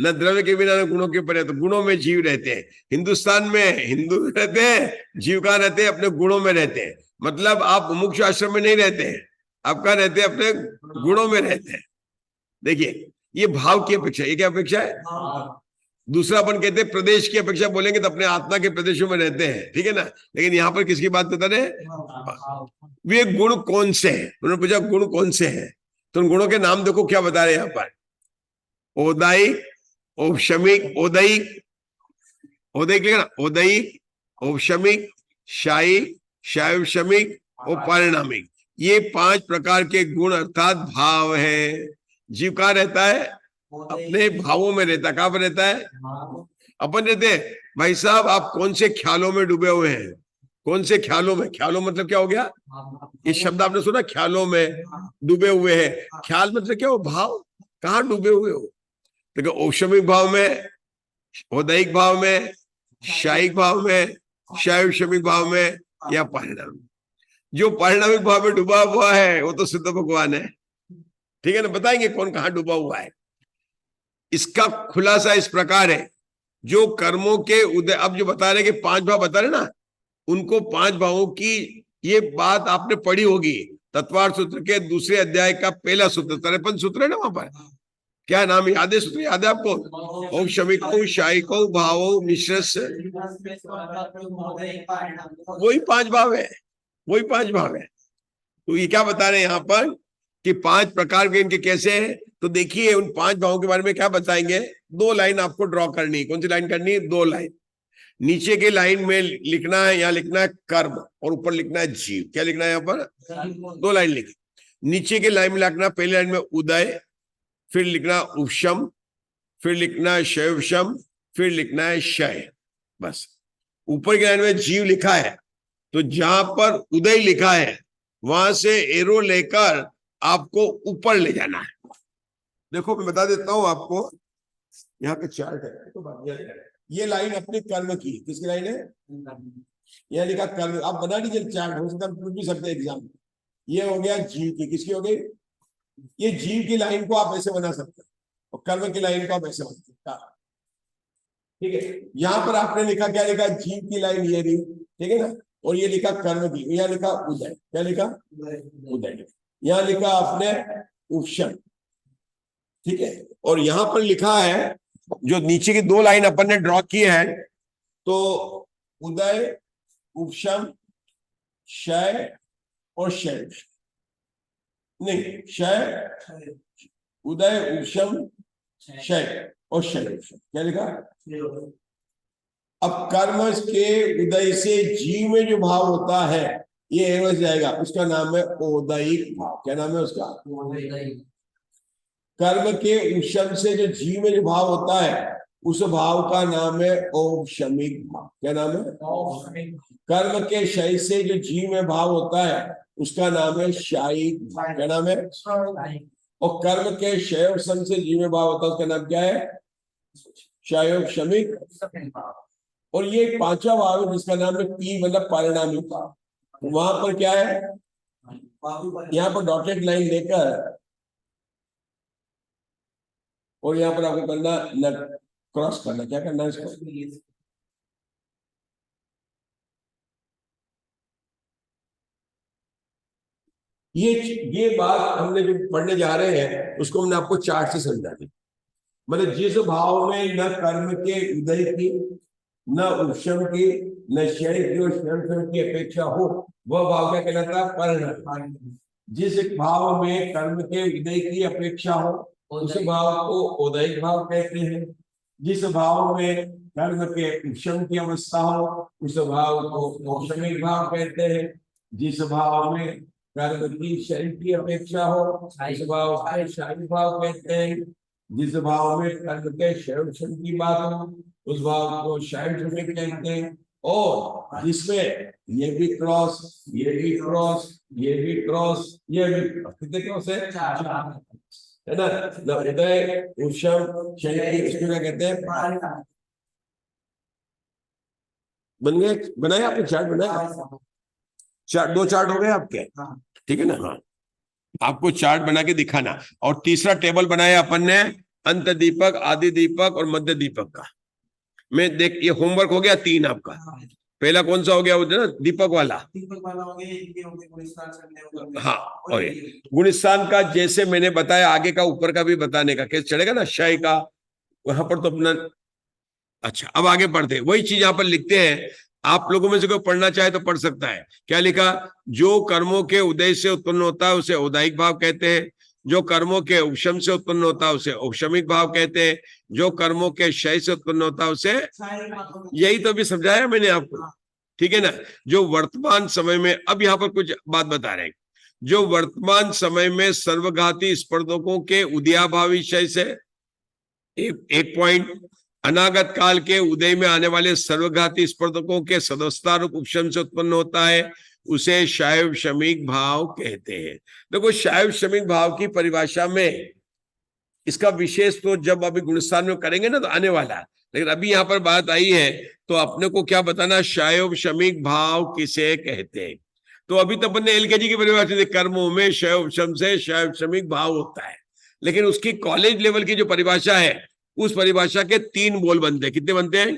न द्रव्य के बिना न गुणों के ऊपर है, तो गुणों में जीव रहते हैं। हिंदुस्तान में हिंदू रहते हैं, जीव कहाँ रहते हैं? अपने गुणों में रहते हैं। मतलब आप मुमुक्षु आश्रम में नहीं रहते हैं, आप कहाँ रहते हैं? अपने गुणों में रहते हैं। देखिए, ये भाव की अपेक्षा, ये क्या अपेक्षा है? दूसरा अपन कहते हैं प्रदेश की अपेक्षा, बोलेंगे तो अपने आत्मा के प्रदेशों में रहते हैं, ठीक है ना। लेकिन यहाँ पर किसकी बात बता रहे? वे गुण कौन से हैं? उन्होंने पूछा गुण कौन से हैं, तो उन गुणों के नाम देखो क्या बता रहे हैं यहाँ पर। ओदायिक, औपशमिक, ओदयिक, ओदयिक लिखा ना, ओदयिक, औपशमिक, शायिक, शायवशमिक और पारिणामिक, ये 5 प्रकार के गुण अर्थात भाव है। जीव कहाँ रहता है? अपने भावों में रहता है। कहाँ पर रहता है? अपन रहते हैं। भाई साहब, आप कौन से ख्यालों में डूबे हुए हैं? कौन से ख्यालों में? ख्यालों मतलब क्या हो गया? ये शब्द आपने सुना, ख्यालों में डूबे हुए हैं। ख्याल मतलब क्या हो? भाव। कहाँ डूबे हुए हो? देखो, औपशमिक भाव में, औदैहिक भाव में, शायिक भाव में, शायवशमिक भाव में या परिणाम। जो परिणामिक भाव में डूबा हुआ है वो तो शुद्ध भगवान है, ठीक है ना। बताएंगे कौन कहाँ डूबा हुआ है। इसका खुलासा इस प्रकार है, जो कर्मों के उदय, अब जो बता रहे कि 5 भाव बता रहे ना, उनको 5 भावों की ये बात आपने पढ़ी होगी। तत्वार्थ सूत्र के दूसरे अध्याय का पहला सूत्र, 53 सूत्र है ना वहां पर। क्या नाम याद है? सूत्र याद है आपको? औपशमिको, शायिको, भावो, मिश्र, वही 5 भाव है, वही 5 भाव है। तो ये क्या बता रहे हैं यहाँ पर कि 5 प्रकार के इनके कैसे हैं। तो देखिए, उन 5 भावों के बारे में क्या बताएंगे। 2 लाइन आपको ड्रॉ करनी है। कौन सी लाइन करनी है? 2 लाइन। नीचे के लाइन में लिखना है, यहाँ लिखना है कर्म और ऊपर लिखना है जीव। क्या लिखना है यहाँ पर? 2 लाइन लिखी। नीचे के लाइन में लिखना, पहली लाइन में उदय, फिर लिखना उपशम, फिर लिखना है शैवशम, फिर लिखना है शय। बस। ऊपर की लाइन में जीव लिखा है, तो जहां पर उदय लिखा है वहां से एरो लेकर आपको ऊपर ले जाना है। देखो, मैं बता देता हूं आपको, यहाँ पे चार्ट है तो ये लाइन अपने कर्म की, किसकी लाइन है? यह लिखा कर्म। आप बना लीजिए चार्ट, हो सकता है पूछ भी सकते हैं एग्जाम में। ये हो गया जीव की, किसकी हो गई? ये जीव की लाइन को आप ऐसे बना सकते हैं और कर्म की लाइन को आप ऐसे बना सकते हैं, ठीक है। यहाँ पर आपने लिखा, क्या लिखा? जीव की लाइन ये रही, ठीक है ना। और ये लिखा कर्म की, यहाँ लिखा उदय। क्या लिखा? उदय। यहाँ लिखा आपने उपशम, ठीक है। और यहाँ पर लिखा है, जो नीचे की 2 लाइन अपन ने ड्रॉ की है, तो उदय, उपशम, क्षय और शय, नहीं क्षय, उदय, उपशम, क्षय और शय। क्या लिखा? अब कर्म के उदय से जीव में जो भाव होता है ये एवज जाएगा, उसका नाम है औदैहिक भाव। क्या नाम है उसका? कर्म के उपशम से जो जीव में जो भाव होता है उस भाव का नाम है औपशमिक भाव। क्या नाम है? कर्म के क्षय से जो जीव में भाव होता है उसका नाम है शायिक भाव। क्या नाम है? और कर्म के क्षय और सम से जीव में भाव होता है उसका नाम क्या है? क्षयोपशमिक। और ये 5वां भाव है जिसका नाम है पी, मतलब परिणामिक भाव। वहां पर क्या है? यहाँ पर डॉटेड लाइन लेकर और यहाँ पर आपको करना न क्रॉस करना, क्या करना है इसको, ये बात हमने जो पढ़ने जा रहे हैं उसको हमने आपको चार्ट से समझा दी। मतलब जिस भाव में न कर्म के उदय की, न उपशम की, न क्षय की और क्षण की अपेक्षा हो, वह भाव क्या कहलाता है, परिणत। जिस भाव में कर्म के उदय की अपेक्षा हो उस भाव को उदयिक भाव कहते हैं। जिस भाव में कर्म के उपशम की अवस्था हो उस भाव को औषमिक भाव कहते हैं। जिस भाव में कर्म की क्षय की अपेक्षा हो उस भाव को क्षयिक भाव कहते हैं। जिस भाव में कर्म के क्षय की बात हो उस भाव को क्षय कहते हैं। और जिसमें ये भी क्रॉस, ये भी क्रॉस, ये भी क्रॉस, ये भी कितने क्रॉस है, है ना, हृदय उपशम क्षय इसको क्या कहते हैं, बन गए, बनाए आपने चार्ट, बनाया चार्ट, 2 चार्ट हो गए आपके, ठीक है ना। हाँ, आपको चार्ट बना के दिखाना। और तीसरा टेबल बनाया अपन ने अंत दीपक, आदि दीपक और मध्य दीपक का। मैं देख, ये होमवर्क हो गया 3 आपका। पहला कौन सा हो गया, वो ना दीपक वाला, हाँ। और गुणस्थान का जैसे मैंने बताया, आगे का ऊपर का भी बताने का, कैसे चलेगा ना, क्षय का वहां पर तो अपना। अच्छा, अब आगे पढ़ते हैं, वही चीज यहाँ पर लिखते हैं। आप लोगों में से कोई पढ़ना चाहे तो पढ़ सकता है। क्या लिखा, जो कर्मों के उदय से उत्पन्न होता है उसे उदायिक भाव कहते हैं। जो कर्मों के उपशम से उत्पन्न होता है उसे औषमिक भाव कहते हैं। जो कर्मों के क्षय से उत्पन्न होता है उसे, यही तो अभी समझाया मैंने आपको, ठीक है ना। जो वर्तमान समय में, अब यहाँ पर कुछ बात बता रहे हैं, जो वर्तमान समय में सर्वघाती स्पर्धकों के उदयाभावी क्षय से, एक पॉइंट, अनागत काल के उदय में आने वाले सर्वघाती स्पर्धकों के सदस्यता रूप उपशम से उत्पन्न होता है, उसे शैव शमिक भाव कहते हैं। देखो, शैव शमिक भाव की परिभाषा में इसका विशेष तो जब अभी गुणस्थान में करेंगे ना तो आने वाला है, लेकिन अभी यहाँ पर बात आई है तो अपने को क्या बताना, शैव शमिक भाव किसे कहते हैं। तो अभी तो अपने एलकेजी की परिभाषा थी, कर्मों में शैव शम से शैव शमिक भाव होता है, लेकिन उसकी कॉलेज लेवल की जो परिभाषा है उस परिभाषा के 3 बोल बनते हैं। कितने बनते हैं?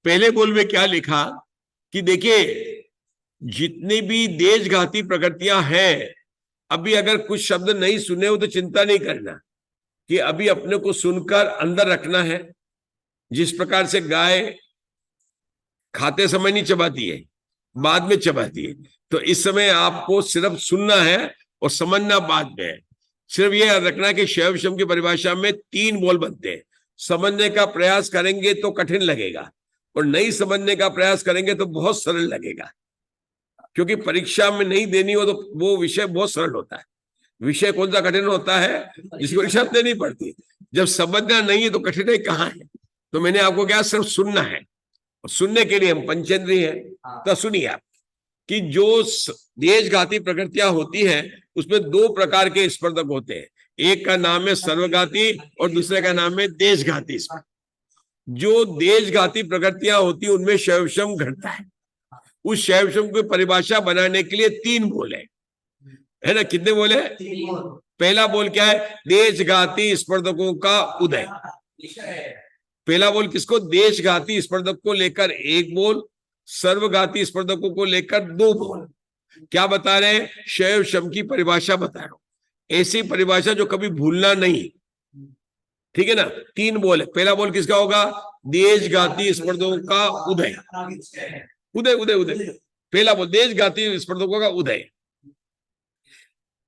पहले बोल में क्या लिखा कि देखिए, जितनी भी देशघाती प्रकृतियां हैं, अभी अगर कुछ शब्द नहीं सुने हो तो चिंता नहीं करना, कि अभी अपने को सुनकर अंदर रखना है। जिस प्रकार से गाय खाते समय नहीं चबाती है, बाद में चबाती है, तो इस समय आपको सिर्फ सुनना है और समझना बाद में है। सिर्फ ये याद रखना कि शैव शम की परिभाषा में 3 बोल बनते हैं। समझने का प्रयास करेंगे तो कठिन लगेगा, और नहीं समझने का प्रयास करेंगे तो बहुत सरल लगेगा, क्योंकि परीक्षा में नहीं देनी हो तो वो विषय बहुत सरल होता है। विषय कौन सा कठिन होता है, जिसकी परीक्षा देनी पड़ती है। जब समझना नहीं है तो कठिनाई कहाँ है। तो मैंने आपको क्या, सिर्फ सुनना है, और सुनने के लिए हम पंचेंद्रिय हैं। तो सुनिए आप कि जो देशघाती प्रकृतियां होती हैं उसमें 2 प्रकार के स्पर्धक होते हैं। एक का नाम है सर्वघाती और दूसरे का नाम है देशघाती। जो देशघाती प्रकृतियां होती है उनमें शैवशम घटता है। उस शैवशम की परिभाषा बनाने के लिए 3 बोल है ना। कितने बोल है? पहला बोल क्या है? देशघाती स्पर्धकों का उदय। पहला बोल किसको? देशघाती स्पर्धक को लेकर 1 बोल, सर्वघाती स्पर्धकों को लेकर 2 बोल। क्या बता रहे हैं? शैव शम की परिभाषा बता रहा हूं, ऐसी परिभाषा जो कभी भूलना नहीं, ठीक है ना। 3 बोल है। पहला बोल किसका होगा? देशघाती स्पर्धकों का उदय। उदय उदय उदय, पहला बोल देशघाती स्पर्धकों का उदय।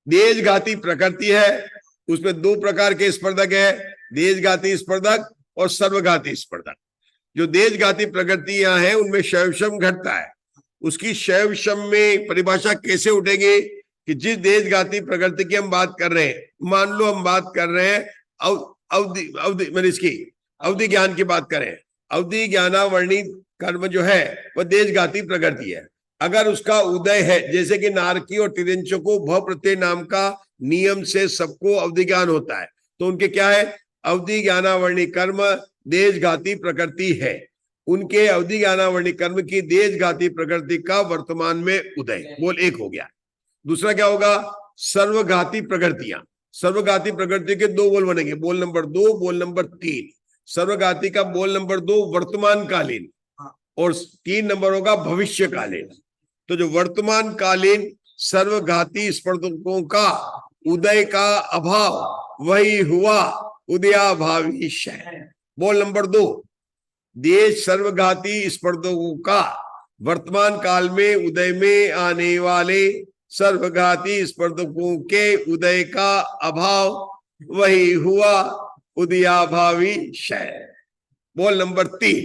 देशघाती प्रकृति है, उसमें 2 प्रकार के स्पर्धक है, देशघाती स्पर्धक और सर्वघाती स्पर्धक। जो देशघाती प्रकृतियां हैं उनमें शैवशम घटता है। उसकी शैवशम में परिभाषा कैसे उठेगी कि जिस देशघाती प्रकृति की हम बात कर रहे हैं, मान लो हम बात कर रहे हैं अवधि मतलब इसकी अवधि ज्ञान की बात करें, अवधि ज्ञानावर्णी कर्म जो है वह देशघाती प्रकृति है। अगर उसका उदय है, जैसे कि नारकी और तिरंचों को भ प्रत्यय नाम का नियम से सबको अवधि ज्ञान होता है, तो उनके क्या है? अवधि ज्ञानावर्णी कर्म देशघाती प्रकृति है। उनके अवधि ज्ञानावर्णी कर्म की देशघाती प्रकृति का वर्तमान में उदय, बोल 1 हो गया। दूसरा क्या होगा? सर्वघाती प्रकृतियां। सर्वघाती प्रकृति के दो बोल बनेंगे, बोल नंबर 2, बोल नंबर 3। सर्वघाती का बोल नंबर 2 वर्तमान कालीन और 3 नंबर होगा भविष्यकालीन। तो जो वर्तमान कालीन सर्वघाती स्पर्धकों का उदय का अभाव वही हुआ उदयाभावी क्षय। बोल नंबर 2, देश सर्वघाती स्पर्धकों का वर्तमान काल में उदय में आने वाले सर्वघाती स्पर्धकों के उदय का अभाव वही हुआ उदयाभावी क्षय। बोल नंबर 3,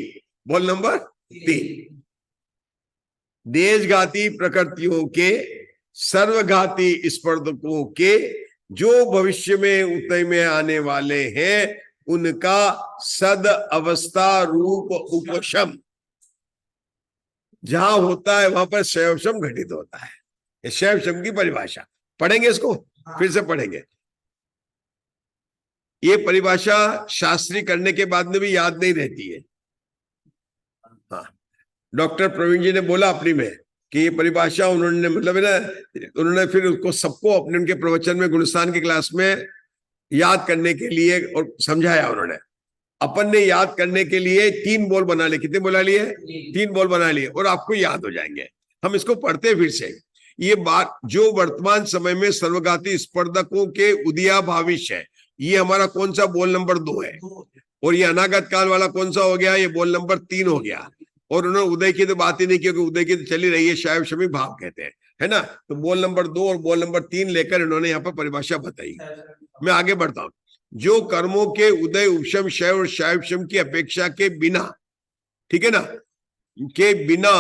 बोल नंबर 3, देशघाती प्रकृतियों के सर्वघाती स्पर्धकों के जो भविष्य में उदय में आने वाले हैं उनका सद अवस्था रूप उपशम जहां होता है वहां पर शैवशम घटित होता है। ये शैवशम की परिभाषा पढ़ेंगे, इसको फिर से पढ़ेंगे। ये परिभाषा शास्त्री करने के बाद में भी याद नहीं रहती है। हाँ, डॉक्टर प्रवीण जी ने बोला अपनी में कि ये परिभाषा उन्होंने मतलब है ना, उन्होंने फिर उसको सबको अपने उनके प्रवचन में गुणस्थान की क्लास में याद करने के लिए और समझाया उन्होंने। अपन ने याद करने के लिए 3 बोल बना लिए। कितने बना लिए? 3 बोल बना लिए और आपको याद हो जाएंगे। हम इसको पढ़ते फिर से। ये बात जो वर्तमान समय में सर्वघाती स्पर्धकों के उदयाभाविष्य है, ये हमारा कौन सा बोल नंबर 2 है। और ये अनागत काल वाला कौन सा हो गया? ये बोल नंबर 3 हो गया। और उन्होंने उदय की तो बात ही नहीं की, क्योंकि उदय की तो चली रही है, शायद शमी भाव कहते हैं, है ना। तो बोल नंबर 2 और बोल नंबर 3 लेकर इन्होंने यहाँ पर परिभाषा बताई। मैं आगे बढ़ता हूं। जो कर्मों के उदय उपशम क्षय और शायवशम की अपेक्षा के बिना, ठीक है ना, के बिना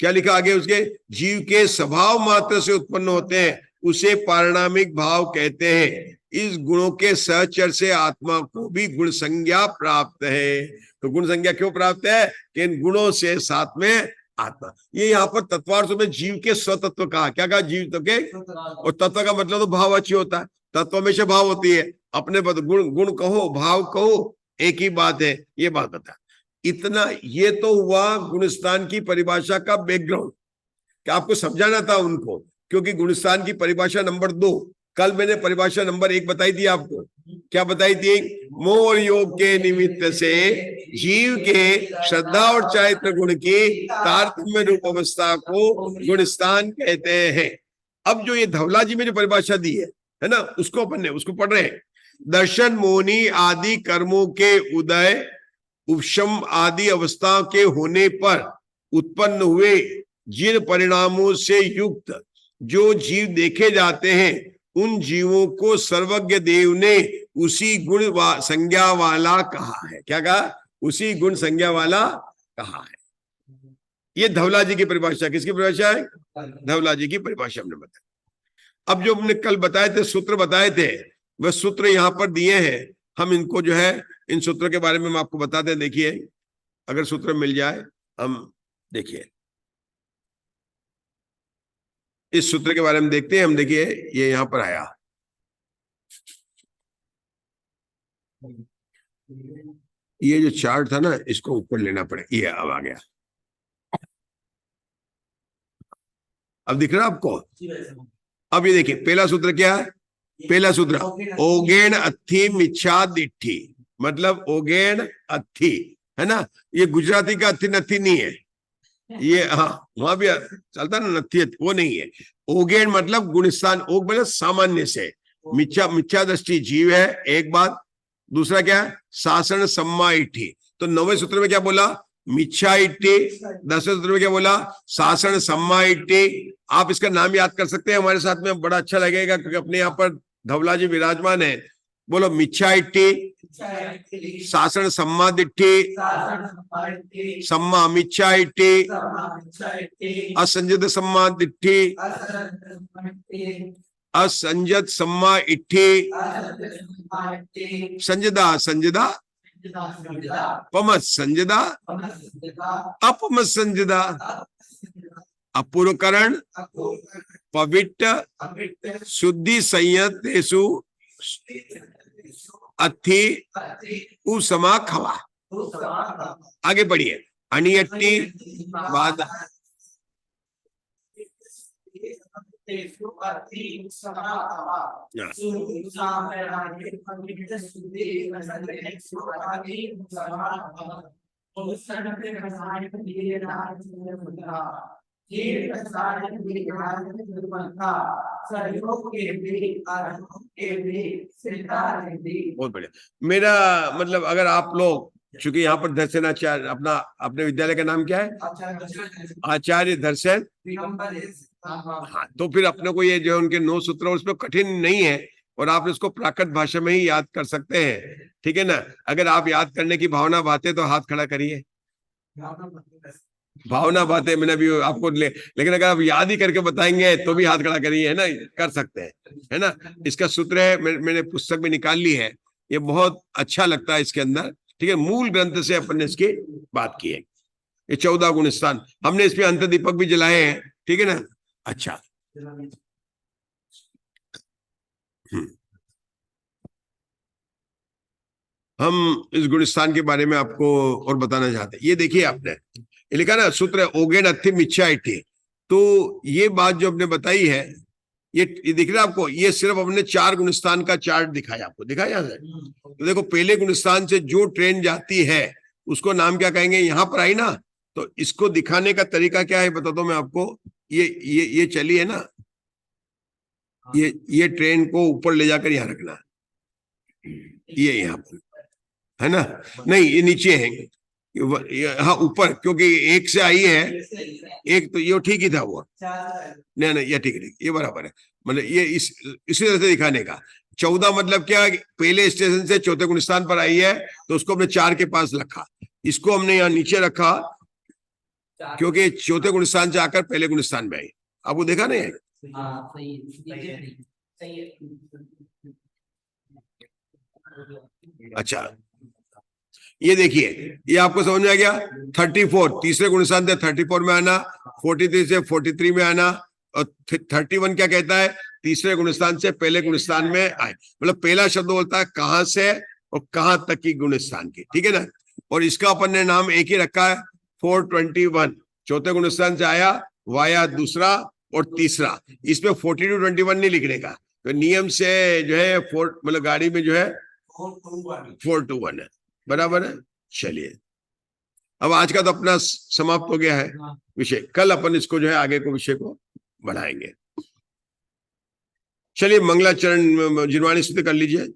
क्या लिखा आगे उसके, जीव के स्वभाव मात्र से उत्पन्न होते हैं उसे पारिणामिक भाव कहते हैं। इस गुणों के सहचर से आत्मा को भी गुण संज्ञा प्राप्त है। तो गुण संज्ञा क्यों प्राप्त है? कि इन गुणों से साथ में आत्मा। ये यहाँ पर तत्वार्थ में जीव के स्वतत्व कहा। क्या कहा? जीव के, और तत्व का मतलब तो भाव अच्छी होता है। तत्व हमेशा भाव होती है। अपने गुण गुण कहो भाव कहो एक ही बात है। ये बात बता इतना। ये तो हुआ गुणस्थान की परिभाषा का बैकग्राउंड, कि आपको समझाना था उनको, क्योंकि गुणस्थान की परिभाषा नंबर 2, कल मैंने परिभाषा नंबर 1 बताई थी आपको। क्या बताई थी? मोह और योग के निमित्त से जीव के श्रद्धा और चारित्र गुण की तारतम्य रूप अवस्था को गुणस्थान कहते हैं। अब जो ये धवला जी में जो परिभाषा दी है ना, उसको अपन ने उसको पढ़ रहे हैं। दर्शन मोनी आदि कर्मों के उदय उपशम आदि अवस्था के होने पर उत्पन्न हुए जिन परिणामों से युक्त जो जीव देखे जाते हैं उन जीवों को सर्वज्ञ देव ने उसी गुण संज्ञा वाला कहा है। क्या कहा? उसी गुण संज्ञा वाला कहा है। ये धवला जी की परिभाषा। किसकी परिभाषा है? धवला जी की परिभाषा हमने बताया। अब जो हमने कल बताए थे, सूत्र बताए थे, वह सूत्र यहाँ पर दिए हैं। हम इनको जो है, इन सूत्रों के बारे में हम आपको बताते हैं। देखिए, अगर सूत्र मिल जाए, हम देखिए इस सूत्र के बारे में देखते हैं। हम देखिए, ये यहां पर आया, ये जो चार्ट था ना, इसको ऊपर लेना पड़े। ये अब आ गया। अब दिख रहा है आपको? अब ये देखिए, पहला सूत्र क्या है? पहला सूत्र ओगेण अथी मिच्छा दिट्ठी, मतलब ओगेण अथी, है ना। ये गुजराती का अथी नथी नहीं है। ये हाँ, वहां भी चलता ना नथी, वो नहीं है। ओगेण मतलब गुणस्थान, ओग मतलब सामान्य से, मिच्छा मिच्छा दृष्टि जीव है एक बात। दूसरा क्या है? शासन सम्मा इट्ठी। तो 9वें सूत्र में क्या बोला? मिच्छा इट्ठी। 10वें सूत्र में क्या बोला? शासन सम्मा इट्ठी। आप इसका नाम याद कर सकते हैं हमारे साथ में, बड़ा अच्छा लगेगा, क्योंकि अपने यहाँ पर धवला जी विराजमान है। बोलो, मिच्छा इट्ठी, शासन सम्मा दिट्ठी, सम्मा मिच्छा इट्ठी, असंजत सम्मा दिट्ठी, असंजत सम्मा इट्ठी, संजदा संजदा, पमत संजदा, अपमत संजदा, अपूर्वकरण पवित्र शुद्धि संयतेषु अथी उसमा खवा। आगे बढ़िए। अनियट्टी बाद तेषु अति समातवा हाँ। सुसामराणि पंडित सुदे वसंते सुरागे समातवा उस्सनते रसायन दिए राज मुद्रा ये रसायन दिए राज मुद्रा सहयोग के भी आरोप के भी सितारे भी बहुत बढ़िया। मेरा मतलब अगर आप लोग, चूंकि यहाँ पर दर्शनाचार्य, अपना अपने विद्यालय का नाम क्या है? आचार्य दर्शन। हाँ, तो फिर अपने को ये जो उनके 9 सूत्र उसमें कठिन नहीं है और आप इसको प्राकृत भाषा में ही याद कर सकते हैं, ठीक है ना। अगर आप याद करने की भावना बातें तो हाथ खड़ा करिए। भावना बातें मैंने भी आपको लेकिन अगर आप याद ही करके बताएंगे तो भी हाथ खड़ा करिए, है ना, कर सकते हैं, है ना। इसका सूत्र है, मैंने पुस्तक में निकाल ली है, ये बहुत अच्छा लगता है इसके अंदर, ठीक है। मूल ग्रंथ से अपन ने इसकी बात की है। ये 14 गुण स्थान, हमने इसमें अंत दीपक भी जलाए हैं, ठीक है ना। अच्छा, हम इस गुणस्थान के बारे में आपको और बताना चाहते हैं। ये देखिए, आपने ये लिखा ना सूत्र ओगेन अथिम इच्छा इति, तो ये बात जो आपने बताई है, ये दिख रहा है आपको, ये सिर्फ हमने 4 गुणस्थान का चार्ट दिखाया, आपको दिखाया है। तो देखो, पहले गुणस्थान से जो ट्रेन जाती है उसको नाम क्या कहेंगे? यहाँ पर आई ना, तो इसको दिखाने का तरीका क्या है बताता हूं मैं आपको। ये चली है ना, ये ट्रेन को ऊपर ले जाकर यहाँ रखना, ये यहाँ पर है ना, नहीं ये नीचे है, हाँ ऊपर, क्योंकि एक से आई है, एक तो ये ठीक ही था वो, नहीं नहीं ये ठीक है, ये बराबर है। मतलब ये इसी तरह से दिखाने का 14 मतलब क्या, पहले स्टेशन से चौथे गुणस्थान पर आई है तो उसको हमने 4 के पास रखा, इसको हमने यहाँ नीचे रखा क्योंकि चौथे गुणस्थान से आकर पहले गुणस्थान में आई। आपको देखा नहीं है? अच्छा, ये देखिए, ये आपको समझ में आ गया। 34 तीसरे गुणस्थान से 34 में आना, 43 से 43 में आना, और 31 क्या कहता है? तीसरे गुणस्थान से पहले गुणस्थान में आए। मतलब पहला शब्द बोलता है कहां से और कहां तक की गुणस्थान की, ठीक है ना। और इसका अपन ने नाम एक ही रखा है, 421, चौथे गुणस्थान से आया, वाया दूसरा और तीसरा। इसमें 40 to 21 नहीं लिखने का, तो नियम से जो है मतलब गाड़ी में जो है 421 है, बराबर है। चलिए, अब आज का तो अपना समाप्त हो गया है विषय, कल अपन इसको जो है आगे को विषय को बढ़ाएंगे। चलिए, मंगलाचरण जिनवाणी स्तुति कर लीजिए।